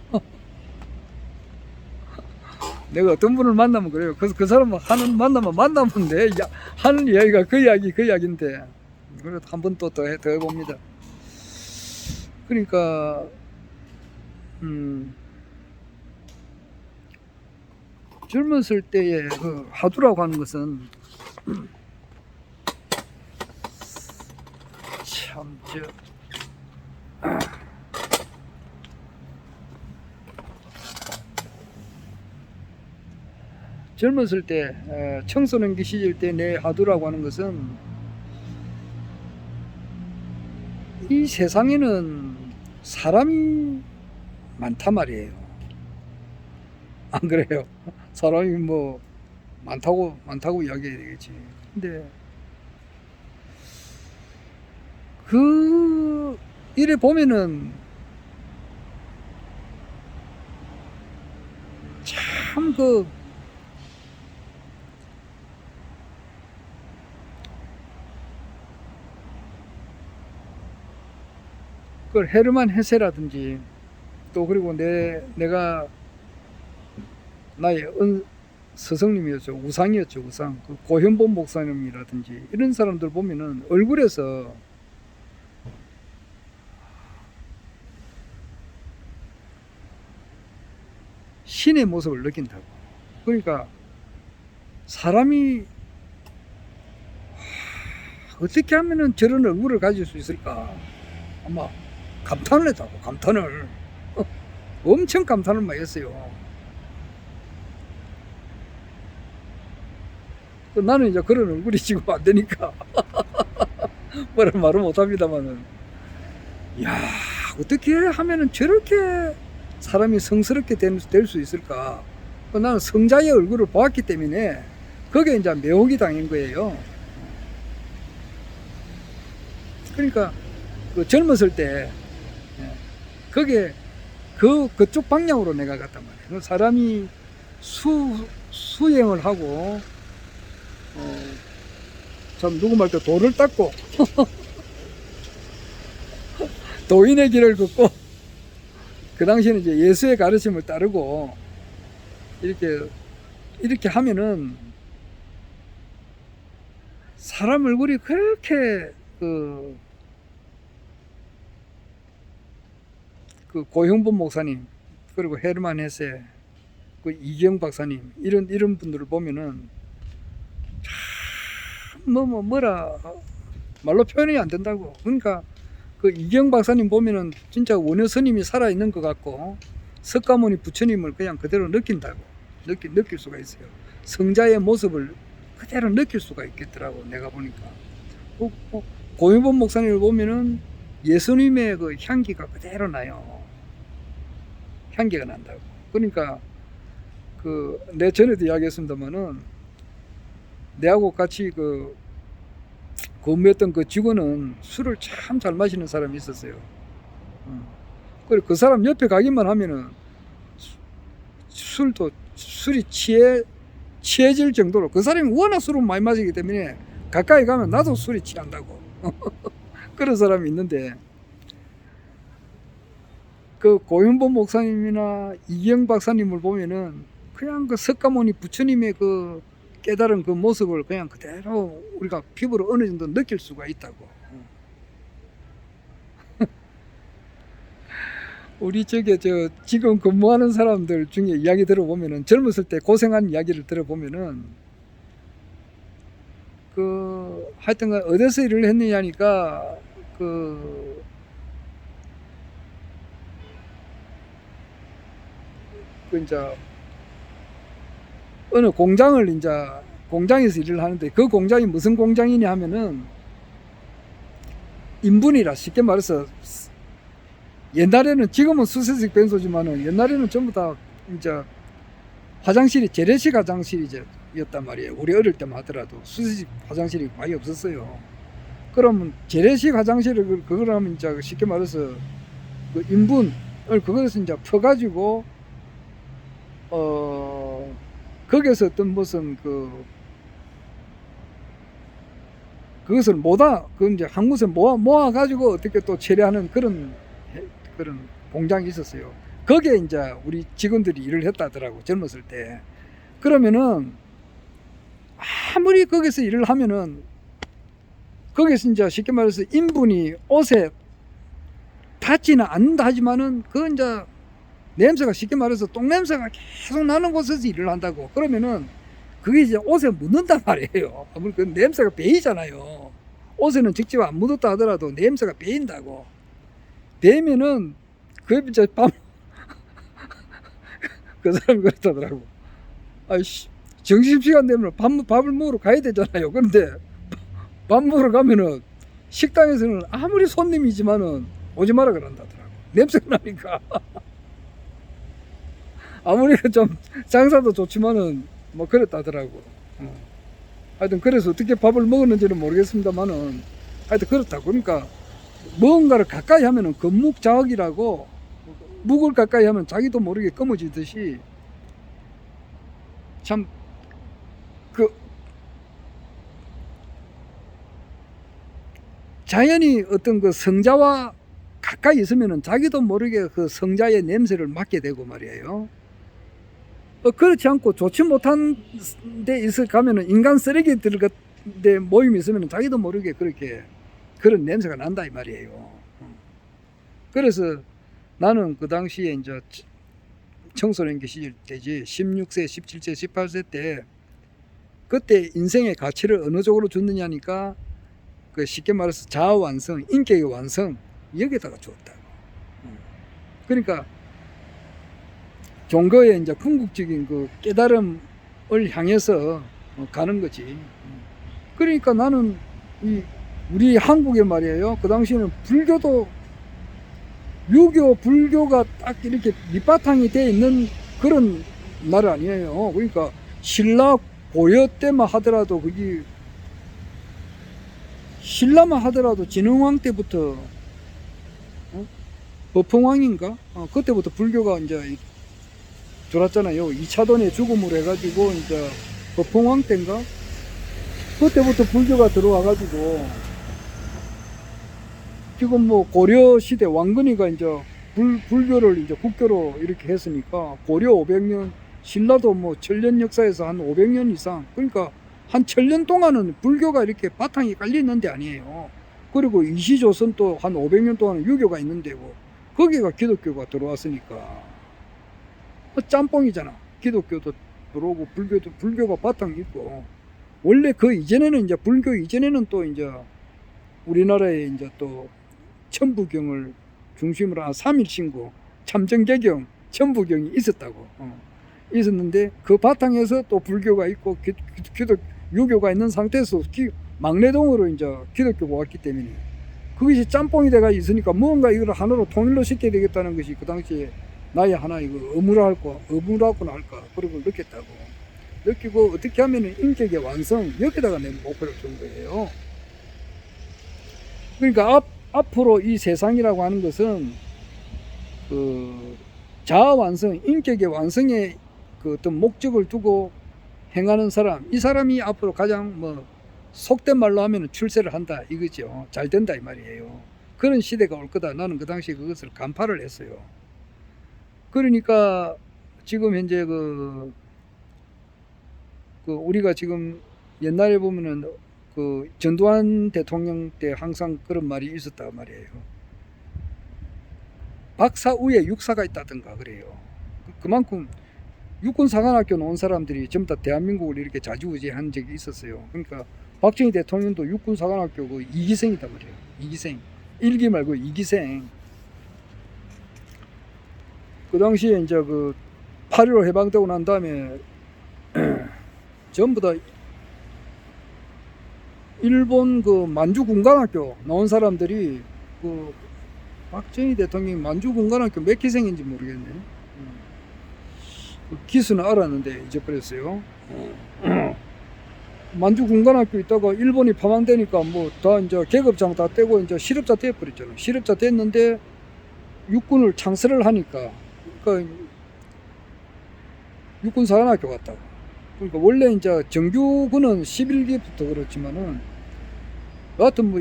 S1: 내가 어떤 분을 만나면 그래요. 그래서 그 사람은 만나면 돼. 하는 이야기가 그 이야기인데. 그래도 한 번 또 더 해봅니다. 그러니까, 젊었을 때의 그 화두라고 하는 것은, 참, 젊었을 때, 청소년기 시절 때 내 화두라고 하는 것은 이 세상에는 사람이 많단 말이에요. 안 그래요? 사람이 뭐 많다고 이야기해야 되겠지. 근데 이래 보면은 참 그 헤르만 헤세라든지 또 그리고 내가 나의 스승님이었죠. 우상이었죠. 우상. 그 고현본 목사님이라든지 이런 사람들 보면은 얼굴에서 신의 모습을 느낀다고. 그러니까 사람이 어떻게 하면은 저런 얼굴을 가질 수 있을까? 아마 감탄을 했다고. 감탄을 엄청 감탄을 많이 했어요. 나는 이제 그런 얼굴이 지금 안 되니까 뭐라 말은 못합니다만은, 야, 어떻게 하면은 저렇게 사람이 성스럽게 될 수 있을까? 나는 성자의 얼굴을 보았기 때문에 그게 이제 매혹이 당한 거예요. 그러니까 그 젊었을 때 그게 그쪽 방향으로 내가 갔단 말이에요. 사람이 수행을 하고 참 누구 말도 도를 닦고 도인의 길을 걷고 그 당시에는 이제 예수의 가르침을 따르고 이렇게 하면은 사람 얼굴이 그렇게 그 고형본 목사님 그리고 헤르만 헤세 그 이경 박사님 이런 분들을 보면은 참 뭐라 말로 표현이 안 된다고. 그러니까 그 이경 박사님 보면은 진짜 원효 스님이 살아 있는 것 같고 석가모니 부처님을 그냥 그대로 느낀다고. 느낄 수가 있어요. 성자의 모습을 그대로 느낄 수가 있겠더라고. 내가 보니까 고현본 목사님을 보면은 예수님의 그 향기가 그대로 나요. 향기가 난다고. 그러니까 내 전에도 이야기했습니다만은 내하고 같이 근무했던 그 직원은 술을 참 잘 마시는 사람이 있었어요. 그리고 그 사람 옆에 가기만 하면은 술이 취해질 정도로 그 사람이 워낙 술을 많이 마시기 때문에 가까이 가면 나도 술이 취한다고. 그런 사람이 있는데 그 고현본 목사님이나 이경 박사님을 보면은 그냥 그 석가모니 부처님의 그 깨달은 그 모습을 그냥 그대로 우리가 피부로 어느 정도 느낄 수가 있다고. 우리 지금 근무하는 사람들 중에 이야기 들어보면은 젊었을 때 고생한 이야기를 들어보면은 하여튼간 어디서 일을 했느냐니까 이제 어느 공장에서 일을 하는데 그 공장이 무슨 공장이냐 하면은 인분이라 쉽게 말해서 옛날에는 지금은 수세식 변소지만은 옛날에는 전부 다 이제 화장실이 재래식 화장실이었단 말이에요. 우리 어릴 때만 하더라도 수세식 화장실이 많이 없었어요. 그러면 재래식 화장실을 그걸 하면 이제 쉽게 말해서 그 인분을 그것을 이제 퍼가지고 거기서 어떤 무슨 그것을 이제 한 곳에 모아가지고 어떻게 또 처리하는 그런 공장이 있었어요. 거기에 이제 우리 직원들이 일을 했다더라고, 젊었을 때. 그러면은, 아무리 거기서 일을 하면은, 거기서 이제 쉽게 말해서 인분이 옷에 닿지는 않는다 하지만은, 그건 이제 냄새가 쉽게 말해서 똥냄새가 계속 나는 곳에서 일을 한다고. 그러면은, 그게 이제 옷에 묻는단 말이에요. 아무리 그 냄새가 배이잖아요. 옷에는 직접 안 묻었다 하더라도 냄새가 배인다고. 배면은 그 이제 그 사람이 그랬다더라고. 아이씨, 점심시간 되면 밥을 먹으러 가야 되잖아요. 그런데 밥 먹으러 가면은 식당에서는 아무리 손님이지만은 오지 마라 그런다더라고. 냄새가 나니까. 아무리 좀 장사도 좋지만은 뭐 그랬다더라고. 하여튼 그래서 어떻게 밥을 먹었는지는 모르겠습니다만은 하여튼 그렇다고. 그러니까 무언가를 가까이 하면은 금묵자학이라고, 묵을 가까이 하면 자기도 모르게 검어지듯이 참 자연히 어떤 그 성자와 가까이 있으면은 자기도 모르게 그 성자의 냄새를 맡게 되고 말이에요. 그렇지 않고 좋지 못한 데 있을 가면은 인간 쓰레기들 데 모임이 있으면 자기도 모르게 그런 냄새가 난다 이 말이에요. 그래서 나는 그 당시에 이제 청소년기 시절 때지, 16세, 17세, 18세 때 그때 인생의 가치를 어느 쪽으로 줬느냐니까 쉽게 말해서 자아 완성, 인격의 완성 여기에다가 줬다고. 그러니까 종교의 이제 궁극적인 그 깨달음을 향해서 가는 거지. 그러니까 나는 우리 한국에 말이에요. 그 당시에는 불교가 딱 이렇게 밑바탕이 돼 있는 그런 나라 아니에요. 그러니까 신라 고려 때만 하더라도 신라만 하더라도 진흥왕 때부터 법흥왕인가? 그때부터 불교가 이제 들어왔잖아요. 이차돈의 죽음으로 해가지고 이제 법흥왕 때인가? 그때부터 불교가 들어와가지고 지금 뭐 고려 시대 왕건이가 이제 불교를 이제 국교로 이렇게 했으니까 고려 500년, 신라도 뭐 천년 역사에서 한 500년 이상, 그러니까 한 1000년 동안은 불교가 이렇게 바탕이 깔려 있는 데 아니에요. 그리고 이시조선 또 한 500년 동안은 유교가 있는 데고, 거기가 기독교가 들어왔으니까 짬뽕이잖아. 기독교도 들어오고 불교가 바탕이 있고. 원래 그 이전에는 이제 불교 이전에는 또 이제 우리나라에 이제 또 천부경을 중심으로 한 3일신고, 참정개경, 천부경이 있었다고. 있었는데 그 바탕에서 또 불교가 있고 유교가 있는 상태에서 막내동으로 이제 기독교가 왔기 때문에 그것이 짬뽕이 돼가 있으니까 무언가 이걸 하나로 통일로 시켜야 되겠다는 것이 그 당시에 나의 하나 의무라고나 할까 그런 걸 느끼고 어떻게 하면 인격의 완성 여기다가 내 목표를 준 거예요. 그러니까 앞으로 이 세상이라고 하는 것은 그 자아 완성, 인격의 완성에 그 어떤 목적을 두고 행하는 사람, 이 사람이 앞으로 가장 뭐 속된 말로 하면 출세를 한다 이거죠. 잘 된다 이 말이에요. 그런 시대가 올 거다. 나는 그 당시에 그것을 간파를 했어요. 그러니까 지금 현재 우리가 지금 옛날에 보면은 그 전두환 대통령 때 항상 그런 말이 있었단 말이에요. 박사 위에 육사가 있다든가 그래요. 그만큼 육군사관학교 나온 사람들이 전부 다 대한민국을 이렇게 좌지우지한 적이 있었어요. 그러니까 박정희 대통령도 육군사관학교 그 2기생이다 그래요. 2기생. 1기 말고 2기생. 그 당시에 이제 그 8.15 해방되고 난 다음에 전부 다 일본 그 만주군관학교 나온 사람들이 그 박정희 대통령이 만주군관학교 몇 기생인지 모르겠네. 기수는 알았는데 잊어버렸어요. 만주군관학교 있다가 일본이 파망되니까 뭐 다 이제 계급장 다 떼고 이제 실업자 돼버렸잖아요. 실업자 됐는데 육군을 창설을 하니까 그러니까 육군사관학교 갔다고. 그러니까 원래 이제 정규군은 11기부터 그렇지만은 여하튼 뭐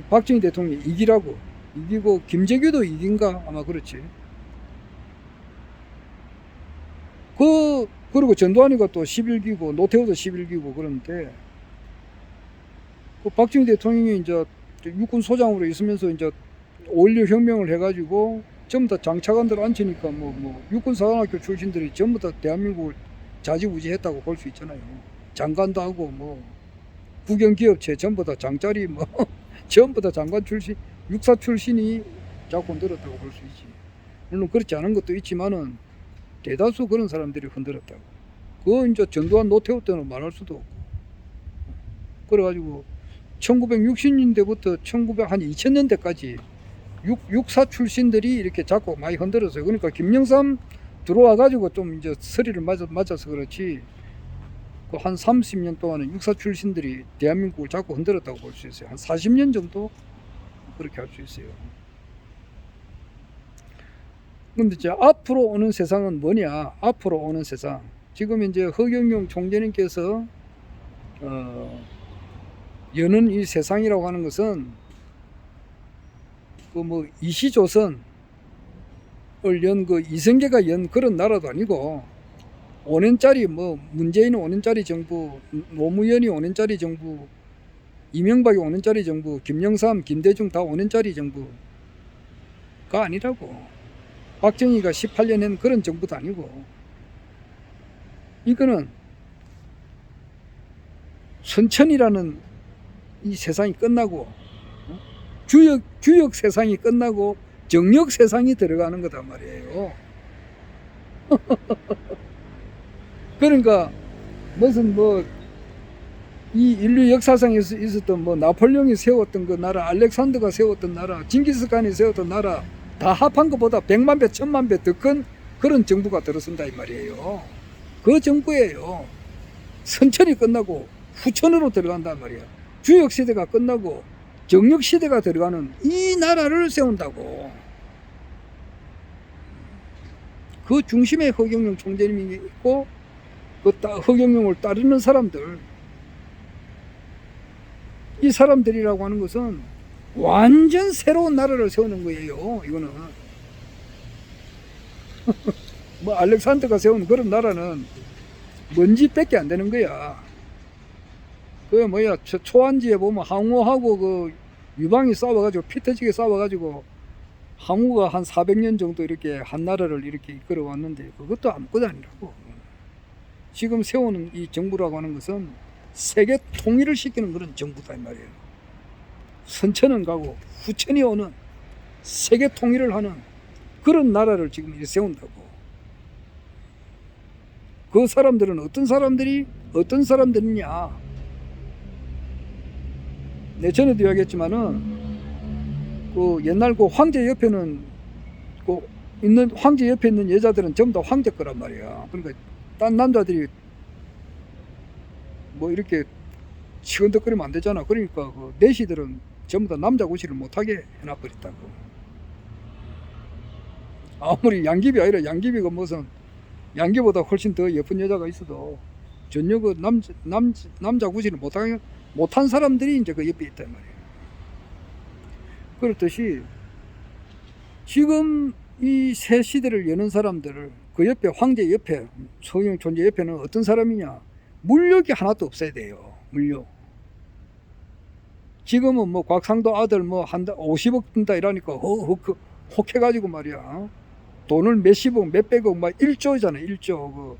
S1: 박정희 대통령이 2기라고 2기고 김재규도 2기인가 아마 그렇지. 그리고 전두환이가 또 11기고 노태우도 11기고 그런데 그 박정희 대통령이 이제 육군 소장으로 있으면서 이제 5.16 혁명을 해가지고 전부 다 장차관들 앉히니까 뭐 육군사관학교 출신들이 전부 다 대한민국을 좌지우지했다고 볼 수 있잖아요. 장관도 하고 뭐 국영기업체 전부 다 장짜리 뭐 전부 다 장관 출신 육사 출신이 자꾸 흔들었다고 볼 수 있지. 물론 그렇지 않은 것도 있지만은 대다수 그런 사람들이 흔들었다고. 그거 이제 전두환 노태우 때는 말할 수도 없고. 그래가지고 1960년대부터 2000년대까지 육사 출신들이 이렇게 자꾸 많이 흔들었어요. 그러니까 김영삼 들어와가지고 좀 이제 서리를 맞아서 그렇지. 그 한 30년 동안은 육사 출신들이 대한민국을 자꾸 흔들었다고 볼 수 있어요. 한 40년 정도 그렇게 할 수 있어요. 근데 이제 앞으로 오는 세상은 뭐냐? 앞으로 오는 세상. 지금 이제 허경영 총재님께서 여는 이 세상이라고 하는 것은 그 뭐 이시조선을 연 그 이성계가 연 그런 나라도 아니고 5년짜리 뭐 문재인 5년짜리 정부, 노무현이 5년짜리 정부, 이명박이 5년짜리 정부, 김영삼, 김대중 다 5년짜리 정부가 아니라고. 박정희가 18년 한 그런 정부도 아니고. 이거는 선천이라는 이 세상이 끝나고 규역 세상이 끝나고 정력 세상이 들어가는 거다 말이에요. 그러니까 무슨 뭐 이 인류 역사상에 있었던 뭐 나폴레옹이 세웠던 그 나라, 알렉산더가 세웠던 나라, 징기스칸이 세웠던 나라 다 합한 것보다 100만 배, 1000만 배 더 큰 그런 정부가 들어선다 이 말이에요. 그 정부예요. 선천이 끝나고 후천으로 들어간단 말이야. 주역 시대가 끝나고 정력 시대가 들어가는 이 나라를 세운다고. 그 중심에 허경영 총재님이 있고 그 허경영을 따르는 사람들, 이 사람들이라고 하는 것은 완전 새로운 나라를 세우는 거예요. 이거는 뭐 알렉산더가 세운 그런 나라는 먼지밖에 안 되는 거야. 그 뭐야 초안지에 보면 항우하고 그 유방이 싸워가지고 피 터지게 싸워가지고 항우가 한 400년 정도 이렇게 한 나라를 이렇게 이끌어 왔는데 그것도 아무것도 아니라고. 지금 세우는 이 정부라고 하는 것은 세계 통일을 시키는 그런 정부다 이 말이에요. 선천은 가고 후천이 오는 세계 통일을 하는 그런 나라를 지금 세운다고. 그 사람들은 어떤 사람들이냐? 내 전에도 이야기했지만은 그 옛날 그 황제 옆에는 그 있는 황제 옆에 있는 여자들은 전부 다 황제 거란 말이야. 그러니까 딴 남자들이 뭐 이렇게 치근덕거리면 안 되잖아. 그러니까 그 내시들은 전부 다 남자 구실을 못하게 해놔버렸다고. 아무리 양귀비 아니라 양귀비가 무슨 양귀보다 훨씬 더 예쁜 여자가 있어도 전혀 그 남자 구실을 못한 사람들이 이제 그 옆에 있단 말이에요. 그렇듯이 지금 이 새 시대를 여는 사람들을 그 옆에 황제 옆에 서경 존재 옆에는 어떤 사람이냐? 물욕이 하나도 없어야 돼요. 물욕. 지금은 뭐 곽상도 아들 뭐 한다 50억 든다 이러니까 혹해가지고 말이야. 돈을 몇십억, 몇백억, 막 1조잖아, 1조. 그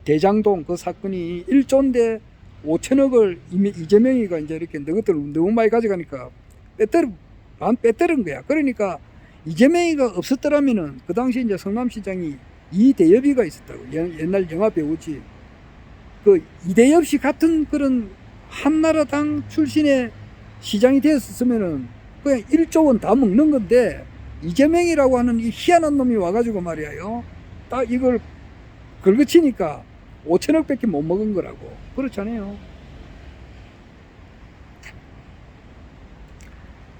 S1: 대장동 그 사건이 1조인데 5천억을 이재명이가 이제 이렇게 너희들 너무 많이 가져가니까 빼뜨린 거야. 그러니까 이재명이가 없었더라면은 그 당시 이제 성남시장이 이대엽이가 있었다고. 옛날 영화 배우지. 그 이대엽 씨 같은 그런 한나라당 출신의 시장이 되었으면은 그냥 1조 원 다 먹는 건데, 이재명이라고 하는 이 희한한 놈이 와가지고 말이에요. 딱 이걸 긁어치니까 5천억 밖에 못 먹은 거라고. 그렇잖아요.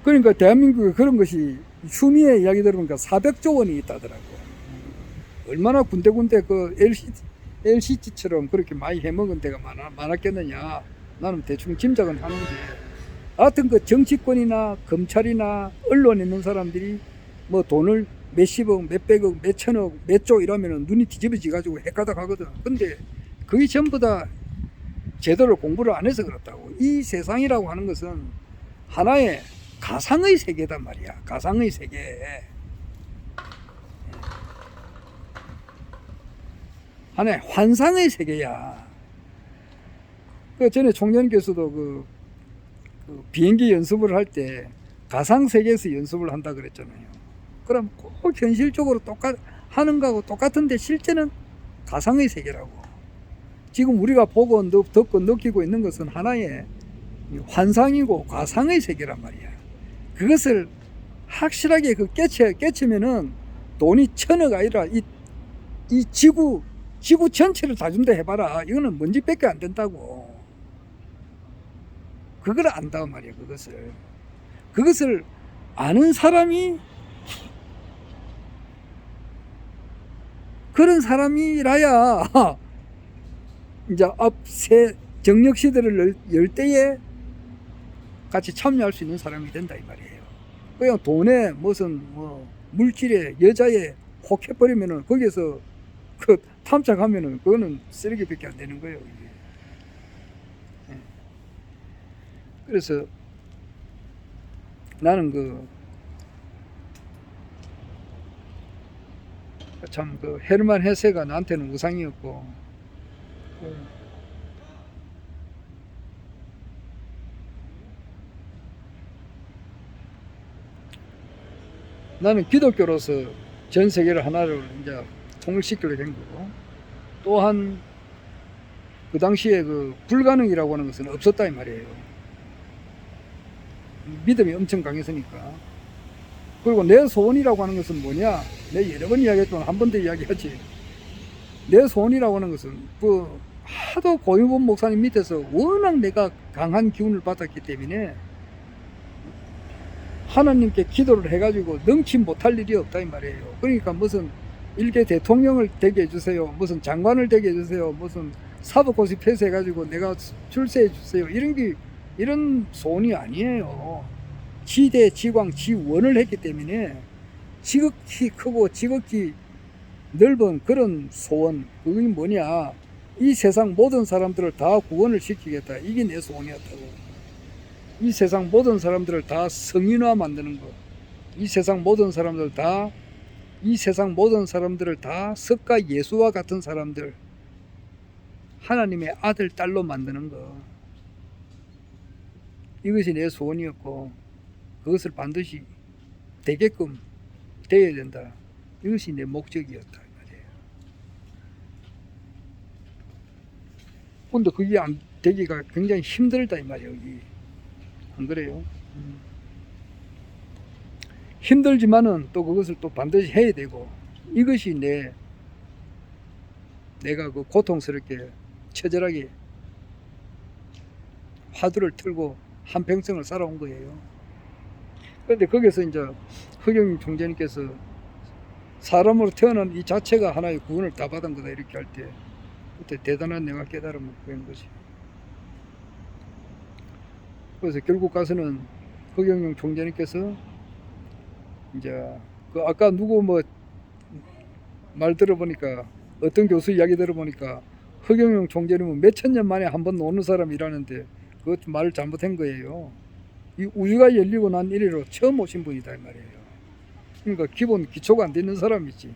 S1: 그러니까 대한민국에 그런 것이 추미애 이야기 들어보니까 400조 원이 있다더라고. 얼마나 군데군데 그 LCT처럼 그렇게 많이 해먹은 데가 많았겠느냐. 나는 대충 짐작은 하는데, 하여튼 그 정치권이나 검찰이나 언론에 있는 사람들이 뭐 돈을 몇십억, 몇백억, 몇천억, 몇 조 이러면은 눈이 뒤집어지 가지고 헷가닥 하거든. 근데 그게 전부 다 제대로 공부를 안 해서 그렇다고. 이 세상이라고 하는 것은 하나의 가상의 세계단 말이야. 가상의 세계. 하나의 환상의 세계야. 그 전에 총장님께서도 그 비행기 연습을 할 때 가상 세계에서 연습을 한다 그랬잖아요. 그럼 꼭 현실적으로 하는 거하고 똑같은데 실제는 가상의 세계라고. 지금 우리가 보고 듣고 느끼고 있는 것은 하나의 환상이고 가상의 세계란 말이야. 그것을 확실하게 깨치면은 돈이 1,000억 아니라 이 지구 전체를 다 준다 해봐라. 이거는 먼지밖에 안 된다고. 그걸 안다 말이야. 그것을 아는 사람이, 그런 사람이라야 이제 앞세 정력 시대를 열 때에 같이 참여할 수 있는 사람이 된다 이 말이에요. 그냥 돈에 무슨 뭐 물질에 여자에 혹해버리면은 거기에서 그 탐착하면은 그거는 쓰레기밖에 안 되는 거예요. 이게. 그래서 나는 참 헤르만 헤세가 나한테는 우상이었고, 나는 기독교로서 전 세계를 하나로 이제 통일시키려 된 거고, 또한 그 당시에 불가능이라고 하는 것은 없었다 이 말이에요. 믿음이 엄청 강했으니까. 그리고 내 소원이라고 하는 것은 뭐냐? 내가 여러 번 이야기했지만 한 번 더 이야기하지. 내 소원이라고 하는 것은 하도 고유본 목사님 밑에서 워낙 내가 강한 기운을 받았기 때문에 하나님께 기도를 해가지고 능치 못할 일이 없다 이 말이에요. 그러니까 무슨 일개 대통령을 되게 해주세요, 무슨 장관을 되게 해주세요, 무슨 사법고시 폐쇄해가지고 내가 출세해 주세요, 이런 소원이 아니에요. 지대, 지광, 지원을 했기 때문에 지극히 크고 지극히 넓은 그런 소원, 그게 뭐냐? 이 세상 모든 사람들을 다 구원을 시키겠다. 이게 내 소원이었다고. 이 세상 모든 사람들을 다 성인화 만드는 것. 이 세상 모든 사람들을 다 석가 예수와 같은 사람들, 하나님의 아들, 딸로 만드는 것. 이것이 내 소원이었고, 그것을 반드시 되게끔 되어야 된다. 이것이 내 목적이었다 말이에요. 근데 그게 안 되기가 굉장히 힘들다 이 말이에요. 여기 안 그래요? 힘들지만은 또 그것을 또 반드시 해야 되고, 이것이 내가 고통스럽게 처절하게 화두를 틀고 한평생을 살아온 거예요. 그런데 거기서 이제 허경영 총재님께서 사람으로 태어난 이 자체가 하나의 구원을 다 받은 거다 이렇게 할 때, 그때 대단한 내가 깨달음을 구한 것이. 그래서 결국 가서는 허경영 총재님께서 이제 아까 누구 말 들어보니까, 어떤 교수 이야기 들어보니까 허경영 총재님은 몇천 년 만에 한 번 오는 사람이라는데 그것 말을 잘못한 거예요. 이 우주가 열리고 난 이래로 처음 오신 분이다 이 말이에요. 그러니까 기본 기초가 안 되는 사람이지.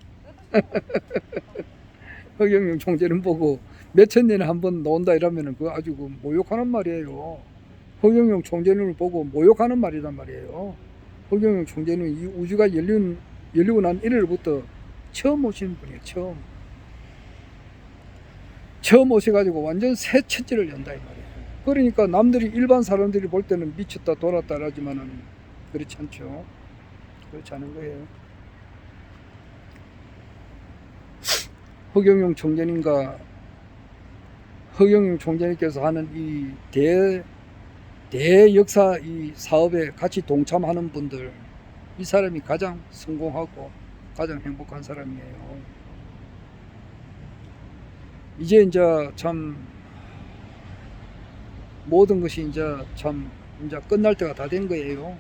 S1: 허경영 총재는 보고 몇천 년에 한 번 나온다 이러면은 그 아주 그 모욕하는 말이에요. 허경영 총재를 보고 모욕하는 말이란 말이에요. 허경영 총재는 이 우주가 열리고 난 이래부터 처음 오신 분이에요. 처음 오셔가지고 완전 새 천지를 연다 이 말이에요. 그러니까 남들이 일반 사람들이 볼 때는 미쳤다 돌았다 하지만은 그렇지 않죠. 그렇지 않은 거예요. 허경영 총재님께서 하는 이 대역사 이 사업에 같이 동참하는 분들, 이 사람이 가장 성공하고 가장 행복한 사람이에요. 이제 참 모든 것이 이제 끝날 때가 다 된 거예요.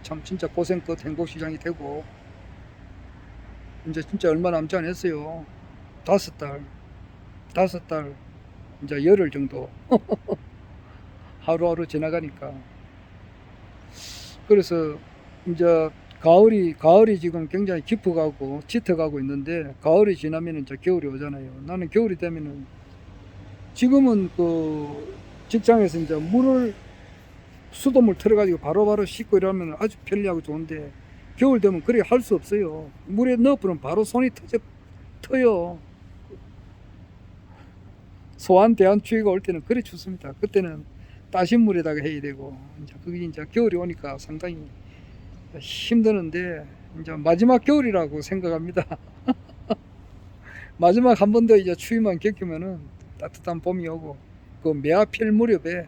S1: 참 진짜 고생 끝 행복시장이 되고 이제 진짜 얼마 남지 않았어요. 5달 이제 열흘 정도 하루하루 지나가니까. 그래서 이제 가을이 지금 굉장히 깊어가고 짙어가고 있는데, 가을이 지나면 이제 겨울이 오잖아요. 나는 겨울이 되면은, 지금은 그 직장에서 이제 수돗물 틀어가지고 바로바로 씻고 이러면 아주 편리하고 좋은데, 겨울 되면 그렇게 할 수 없어요. 물에 넣어버리면 바로 손이 터요. 소환 대한추위가 올 때는 그래 춥습니다. 그때는 따신 물에다가 해야 되고, 이제 그게 이제 겨울이 오니까 상당히 힘드는데, 이제 마지막 겨울이라고 생각합니다. 마지막 한 번 더 이제 추위만 겪으면은 따뜻한 봄이 오고, 그 매화필 무렵에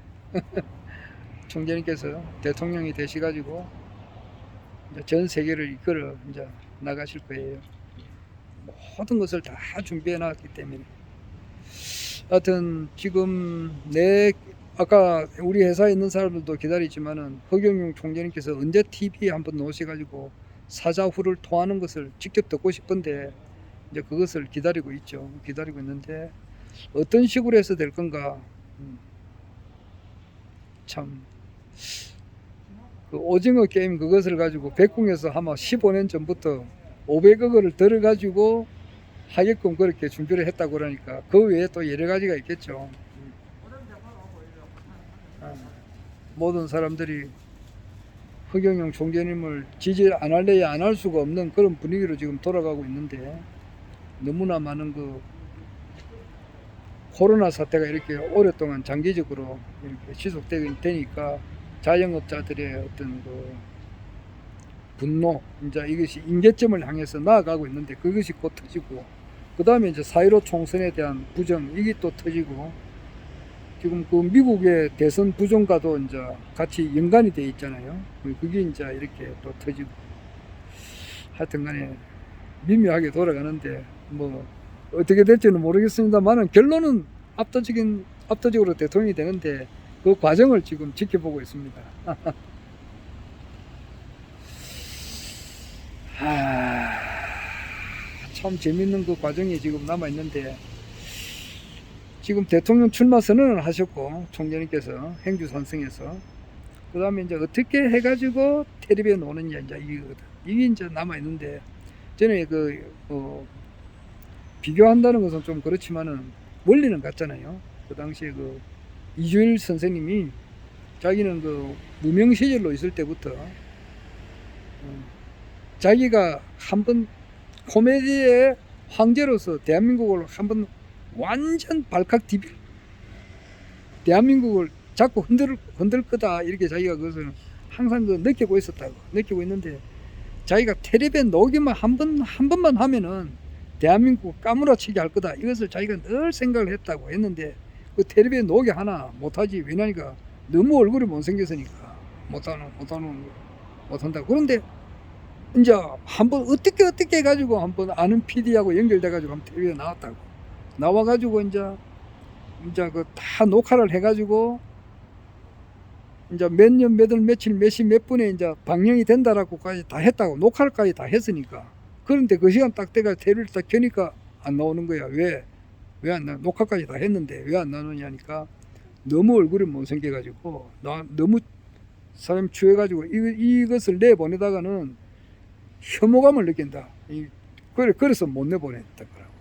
S1: 총재님께서 대통령이 되셔가지고 이제 전 세계를 이끌어 이제 나가실 거예요. 모든 것을 다 준비해 놨기 때문에. 하여튼 지금 아까 우리 회사에 있는 사람들도 기다리지만은, 허경영 총재님께서 언제 TV에 한번 나오셔가지고 사자후를 토하는 것을 직접 듣고 싶은데, 이제 그것을 기다리고 있는데, 어떤 식으로 해서 될 건가. 참, 그 오징어 게임 그것을 가지고 백궁에서 아마 15년 전부터 500억 원을 들어가지고 하게끔 그렇게 준비를 했다고 그러니까, 그 외에 또 여러 가지가 있겠죠. 모든 사람들이 허경영 총재님을 지지 안 할래야 안 할 수가 없는 그런 분위기로 지금 돌아가고 있는데, 너무나 많은 그 코로나 사태가 이렇게 오랫동안 장기적으로 이렇게 지속되니까 자영업자들의 어떤 그 분노, 이제 이것이 임계점을 향해서 나아가고 있는데, 그것이 곧 터지고, 그 다음에 이제 4.15 총선에 대한 부정, 이게 또 터지고, 지금 그 미국의 대선 부정과도 이제 같이 연관이 되어 있잖아요. 그게 이제 이렇게 또 터지고, 하여튼 간에 미묘하게 돌아가는데, 뭐 어떻게 될지는 모르겠습니다만은, 결론은 압도적으로 대통령이 되는데, 그 과정을 지금 지켜보고 있습니다. 참 재밌는 그 과정이 지금 남아있는데, 지금 대통령 출마 선언을 하셨고, 총재님께서 행주산성에서, 그 다음에 이제 어떻게 해가지고 텔레비에 노느냐, 이제 이게 이제 남아있는데, 저는 비교한다는 것은 좀 그렇지만은 원리는 같잖아요. 그 당시에 그 이주일 선생님이 자기는 그 무명 시절로 있을 때부터 자기가 한번 코미디의 황제로서 대한민국을 한번 완전 발칵 디빌, 대한민국을 자꾸 흔들 거다, 이렇게 자기가 그것을 항상 느끼고 있는데, 자기가 텔레비에 녹이면 한 번만 하면은 대한민국 까무라치게 할 거다, 이것을 자기가 늘 생각을 했는데, 그 텔레비에 녹이 하나 못하지. 왜냐니까 너무 얼굴이 못생겼으니까 못한다고. 그런데 이제 한번 어떻게 해가지고 한번 아는 PD하고 연결돼가지고 한번 텔레비에 나와가지고 이제 그 다 녹화를 해가지고 이제 몇 년, 몇 월, 며칠, 몇 시, 몇 분에 이제 방영이 된다라고까지 다 했다고, 녹화를까지 다 했으니까. 그런데 그 시간 딱 돼가 텔레비를 딱 켜니까 안 나오는 거야. 왜 안 나? 녹화까지 다 했는데 왜 안 나오느냐니까, 너무 얼굴이 못생겨가지고, 너무 사람 취해가지고 이것을 내보내다가는 혐오감을 느낀다. 그래서 못 내보냈던 거라고.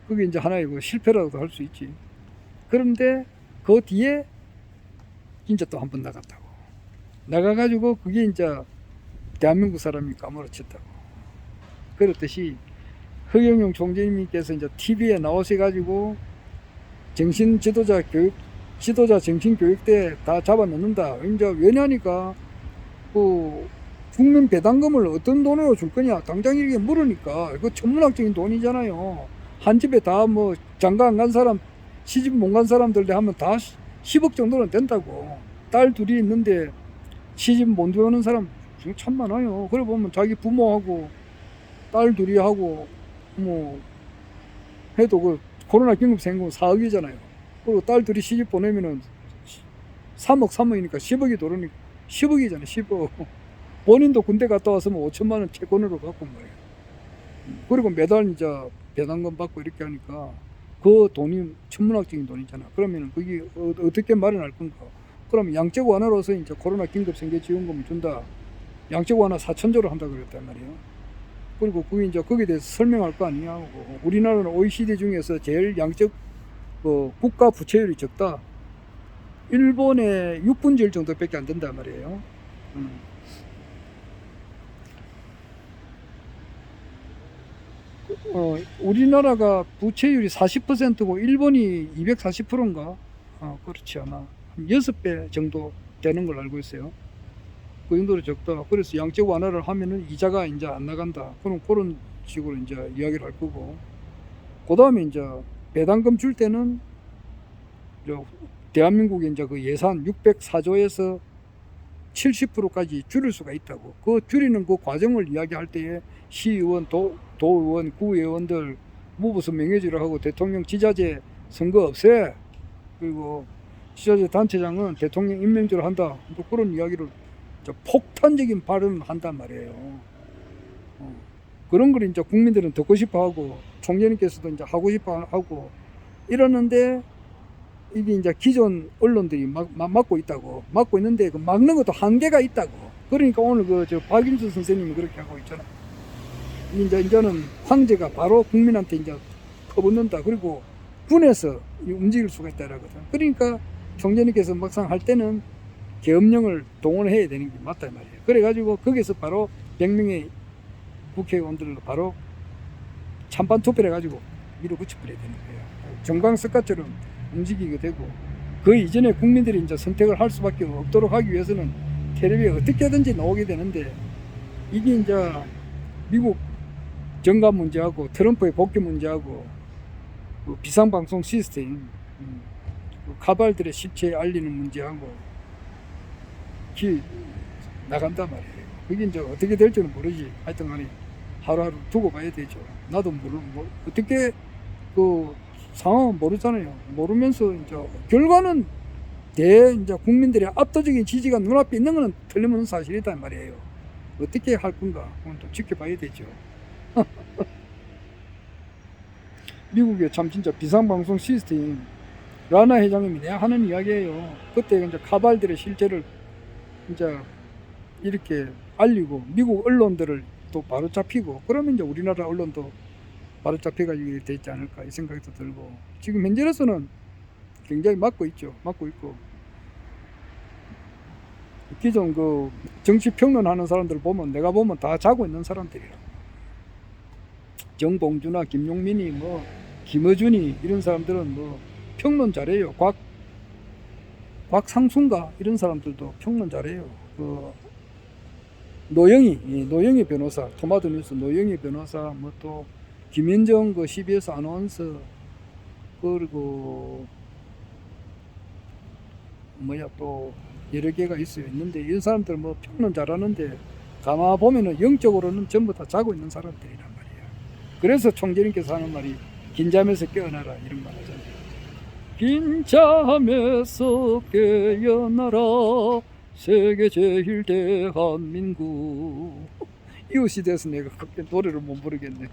S1: 그게 이제 하나의 그 실패라고도 할 수 있지. 그런데 그 뒤에 진짜 또 한 번 나갔다고. 나가가지고 그게 이제 대한민국 사람이 까무러쳤다고. 그렇듯이 허경영 총재님께서 이제 TV에 나오셔가지고 정신 지도자 정신 교육대 다 잡아 넣는다. 이제 왜냐니까 그 국민 배당금을 어떤 돈으로 줄 거냐 당장 이렇게 물으니까 그 천문학적인 돈이잖아요. 한 집에 다 뭐 장가 안 간 사람 시집 못 간 사람들 하면 다 10억 정도는 된다고. 딸 둘이 있는데 시집 못 오는 사람 참 많아요. 그래 보면 자기 부모하고 딸 둘이 하고 뭐 해도 그 코로나 긴급생금 4억이잖아요. 그리고 딸 둘이 시집 보내면은 3억이니까 10억이 도르니까 10억이잖아요. 10억. 본인도 군대 갔다 왔으면 5천만 원 채권으로 갖고 온 거예요. 그리고 매달 이제 배당금 받고 이렇게 하니까 그 돈이 천문학적인 돈이잖아. 그러면 그게 어떻게 마련할 건가? 그러면 양적 완화로서 이제 코로나 긴급생계 지원금을 준다. 양적 완화 4천조를 한다 그랬단 말이에요. 그리고 그게 이제 거기에 대해서 설명할 거 아니냐고. 우리나라는 OECD 중에서 제일 양적 국가 부채율이 적다. 일본의 6분의 1 정도밖에 안 된단 말이에요. 우리나라가 부채율이 40%고 일본이 240%인가? 그렇지 않아. 한 6배 정도 되는 걸 알고 있어요. 그 정도로 적다. 그래서 양적 완화를 하면은 이자가 이제 안 나간다. 그런 식으로 이제 이야기를 할 거고. 그 다음에 이제 배당금 줄 때는 대한민국의 이제 그 예산 604조에서 70%까지 줄일 수가 있다고. 그 줄이는 그 과정을 이야기할 때에 시의원, 도의원, 구의원들 무부서 명예직을 하고 대통령 지자재 선거 없애. 그리고 지자재 단체장은 대통령 임명제로 한다. 또 그런 이야기를 폭탄적인 발언을 한단 말이에요. 그런 걸 이제 국민들은 듣고 싶어 하고 총재님께서도 이제 하고 싶어 하고 이러는데 이게 이제 기존 언론들이 막고 있다고. 막고 있는데 그 막는 것도 한계가 있다고. 그러니까 오늘 박인수 선생님이 그렇게 하고 있잖아. 이제는 황제가 바로 국민한테 이제 퍼붓는다. 그리고 군에서 움직일 수가 있다라거든. 그러니까 총재님께서 막상 할 때는 계엄령을 동원해야 되는 게 맞다 말이에요. 그래가지고 거기서 바로 100명의 국회의원들로 바로 찬반 투표를 해가지고 밀어붙여버려야 되는 거예요. 정광석가처럼 움직이게 되고 그 이전에 국민들이 이제 선택을 할 수밖에 없도록 하기 위해서는 텔레비에 어떻게든지 나오게 되는데 이게 이제 미국 정감 문제하고 트럼프의 복귀 문제하고 그 비상방송 시스템 그 가발들의 실체 알리는 문제하고 나간단 말이에요. 그게 이제 어떻게 될지는 모르지. 하여튼 간에 하루하루 두고 봐야 되죠. 나도 어떻게 그 상황은 모르잖아요. 모르면서 이제 결과는 이제 국민들의 압도적인 지지가 눈앞에 있는 것은 틀림없는 사실이단 말이에요. 어떻게 할 건가? 그건 또 지켜봐야 되죠. 미국의 참 진짜 비상방송 시스템 라나 회장님이 내가 하는 이야기예요. 그때 이제 카발들의 실체를 이제 이렇게 알리고 미국 언론들을 또 바로 잡히고 그러면 이제 우리나라 언론도 바로 잡혀가지고 되지 않을까 이 생각도 들고 지금 현재로서는 굉장히 막고 있죠. 막고 있고 기존 그 정치 평론하는 사람들 보면 내가 보면 다 자고 있는 사람들이라. 정봉주나 김용민이 뭐 김어준이 이런 사람들은 뭐 평론 잘해요. 곽상순가 이런 사람들도 평론 잘해요. 그 노영희 변호사, 토마토뉴스 노영희 변호사, 뭐 또 김현정 그 CBS 아나운서 그리고 또 여러 개가 있는데 이 사람들 뭐 평론 잘하는데 가만 보면은 영적으로는 전부 다 자고 있는 사람들이란 말이야. 그래서 총재님께서 하는 말이 긴 잠에서 깨어나라 이런 말 하잖아요. 긴 잠에서 깨어나라 세계 제일 대한민국. 이웃이 돼서 내가 그렇게 노래를 못 부르겠네.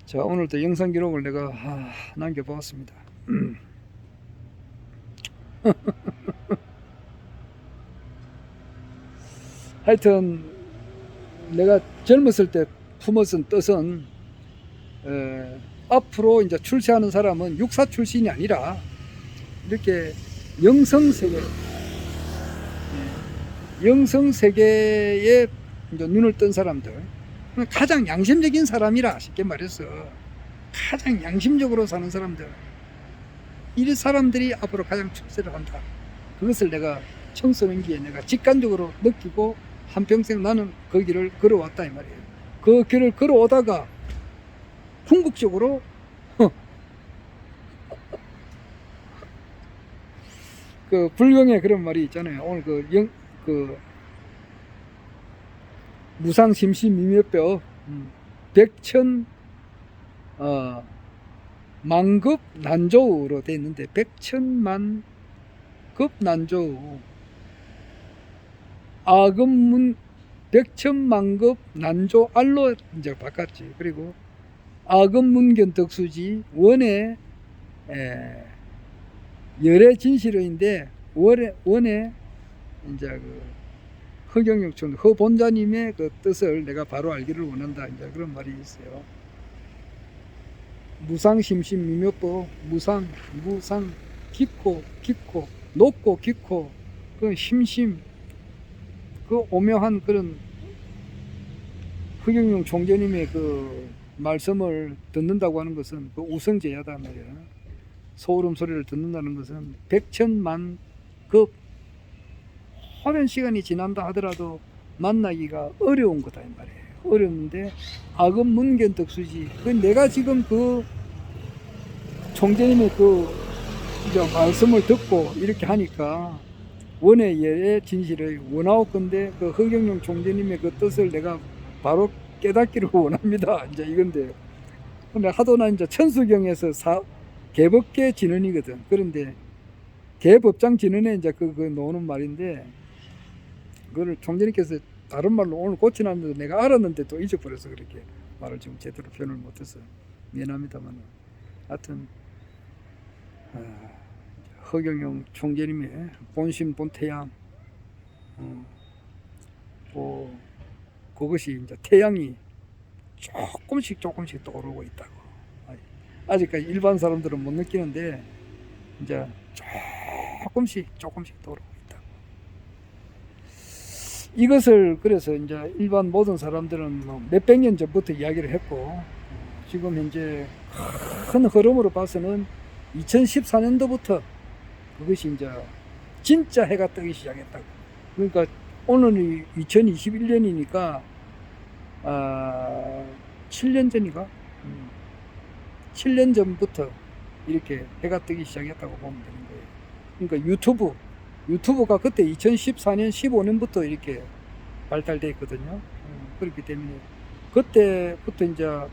S1: 자, 오늘도 영상 기록을 내가 남겨보았습니다. 하여튼 내가 젊었을 때 품었은 뜻은 앞으로 이제 출세하는 사람은 육사 출신이 아니라 이렇게 영성세계에 이제 눈을 뜬 사람들, 가장 양심적인 사람이라 쉽게 말해서 가장 양심적으로 사는 사람들, 이 사람들이 앞으로 가장 출세를 한다. 그것을 내가 청소년기에 내가 직관적으로 느끼고 한평생 나는 그 길을 걸어왔다 이 말이에요. 그 길을 걸어오다가 궁극적으로 그 불경에 그런 말이 있잖아요. 오늘 그 무상심시미묘뼈 백천 만급 난조우로 돼 있는데 백천만급 난조우 아금문 백천만급 난조 알로 이제 바꿨지. 그리고 아금문견 덕수지 원의 열의 진실의인데 원의 이제 그 허경영촌 허본자님의 그 뜻을 내가 바로 알기를 원한다. 이제 그런 말이 있어요. 무상심심미묘법 무상 깊고 높고 깊고 그 심심 그 오묘한 그런 허경영 총재님의 그 말씀을 듣는다고 하는 것은 그 우성제야다 말이야. 소름 소리를 듣는다는 것은 백천만 급 오랜 시간이 지난다 하더라도 만나기가 어려운 거다 이 말이에요. 어려운데 악은 문견 덕수지. 그 내가 지금 그 총재님의 그 이제 말씀을 듣고 이렇게 하니까 원의 예의 진실의 원하옵 건데 그 허경영 총재님의 그 뜻을 내가 바로 깨닫기를 원합니다. 이제 이건데 근데 하도나 이제 천수경에서 개법계 진언이거든. 그런데 개법장 진언에 이제 그 나오는 말인데 그거를 총재님께서 다른 말로 오늘 고치놨는데 내가 알았는데 또 잊어버려서 그렇게 말을 지금 제대로 표현을 못해서 미안합니다만 하여튼 허경영 총재님의 본심 본태양 그것이 이제 태양이 조금씩 떠오르고 있다고. 아직까지 일반 사람들은 못 느끼는데 이제 조금씩 떠오르고 있다고. 이것을 그래서 이제 일반 모든 사람들은 뭐 몇백 년 전부터 이야기를 했고 지금 현재 큰 흐름으로 봐서는 2014년도부터 그것이 이제 진짜 해가 뜨기 시작했다고. 그러니까 오늘이 2021년이니까 7년 전인가? 7년 전부터 이렇게 해가 뜨기 시작했다고 보면 되는 거예요. 그러니까 유튜브가 그때 2014년 15년부터 이렇게 발달되어 있거든요. 그렇기 때문에 그때부터 이제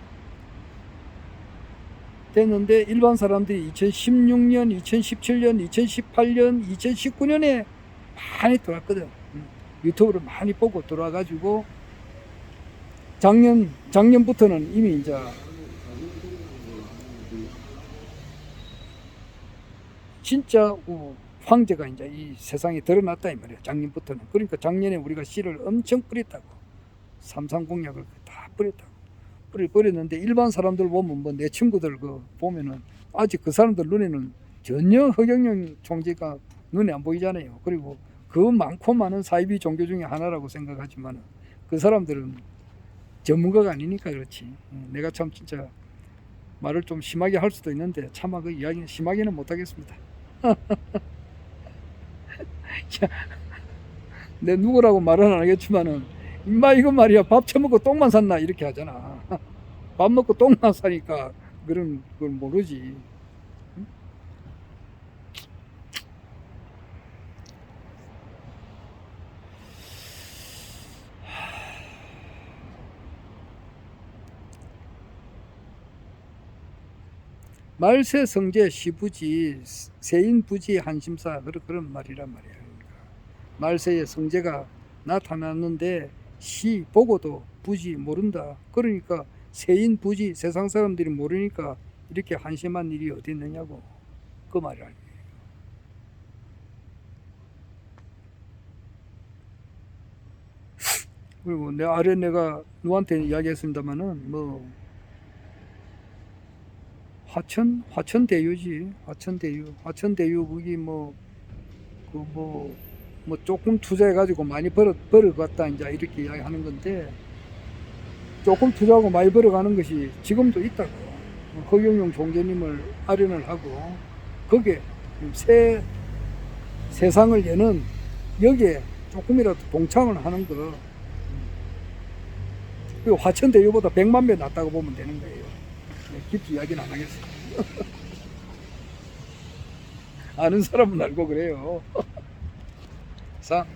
S1: 됐는데 일반 사람들이 2016년, 2017년, 2018년, 2019년에 많이 들어왔거든. 유튜브를 많이 보고 들어와가지고 작년부터는 이미 이제 진짜 황제가 이제 이 세상에 드러났다 이 말이야. 작년부터는. 그러니까 작년에 우리가 씨를 엄청 뿌렸다고. 삼상공약을 다 뿌렸다고. 뿌렸는데 일반 사람들 보면 뭐 내 친구들 그 보면은 아직 그 사람들 눈에는 전혀 허경영 총재가 눈에 안 보이잖아요. 그리고 그 많고 많은 사이비 종교 중에 하나라고 생각하지만 그 사람들은 전문가가 아니니까 그렇지. 내가 참 진짜 말을 좀 심하게 할 수도 있는데 차마 그 이야기는 심하게는 못하겠습니다. 내 누구라고 말은 안 하겠지만은 임마 이거 말이야 밥 처먹고 똥만 샀나 이렇게 하잖아. 밥 먹고 똥만 사니까 그걸 모르지. 말세 성제 시부지 세인부지 한심사 그런 말이란 말이야. 말세에 성제가 나타났는데 시 보고도 부지 모른다. 그러니까 세인부지 세상 사람들이 모르니까 이렇게 한심한 일이 어디 있느냐고 그 말이야. 그리고 내 아래 내가 누구한테 이야기했습니다마는 뭐 화천대유지. 화천대유 거기 뭐 그 뭐 조금 투자해 가지고 많이 벌어갔다 이제 이렇게 이야기하는 건데, 조금 투자하고 많이 벌어가는 것이 지금도 있다고. 허경영 총재님을 아련을 하고 거기에 세상을 여는, 여기에 조금이라도 동참을 하는 거. 그리고 화천대유보다 100만 배 낫다고 보면 되는 거예요. 깊이 이야기는 안 하겠어요. 아는 사람은 알고 그래요. 자.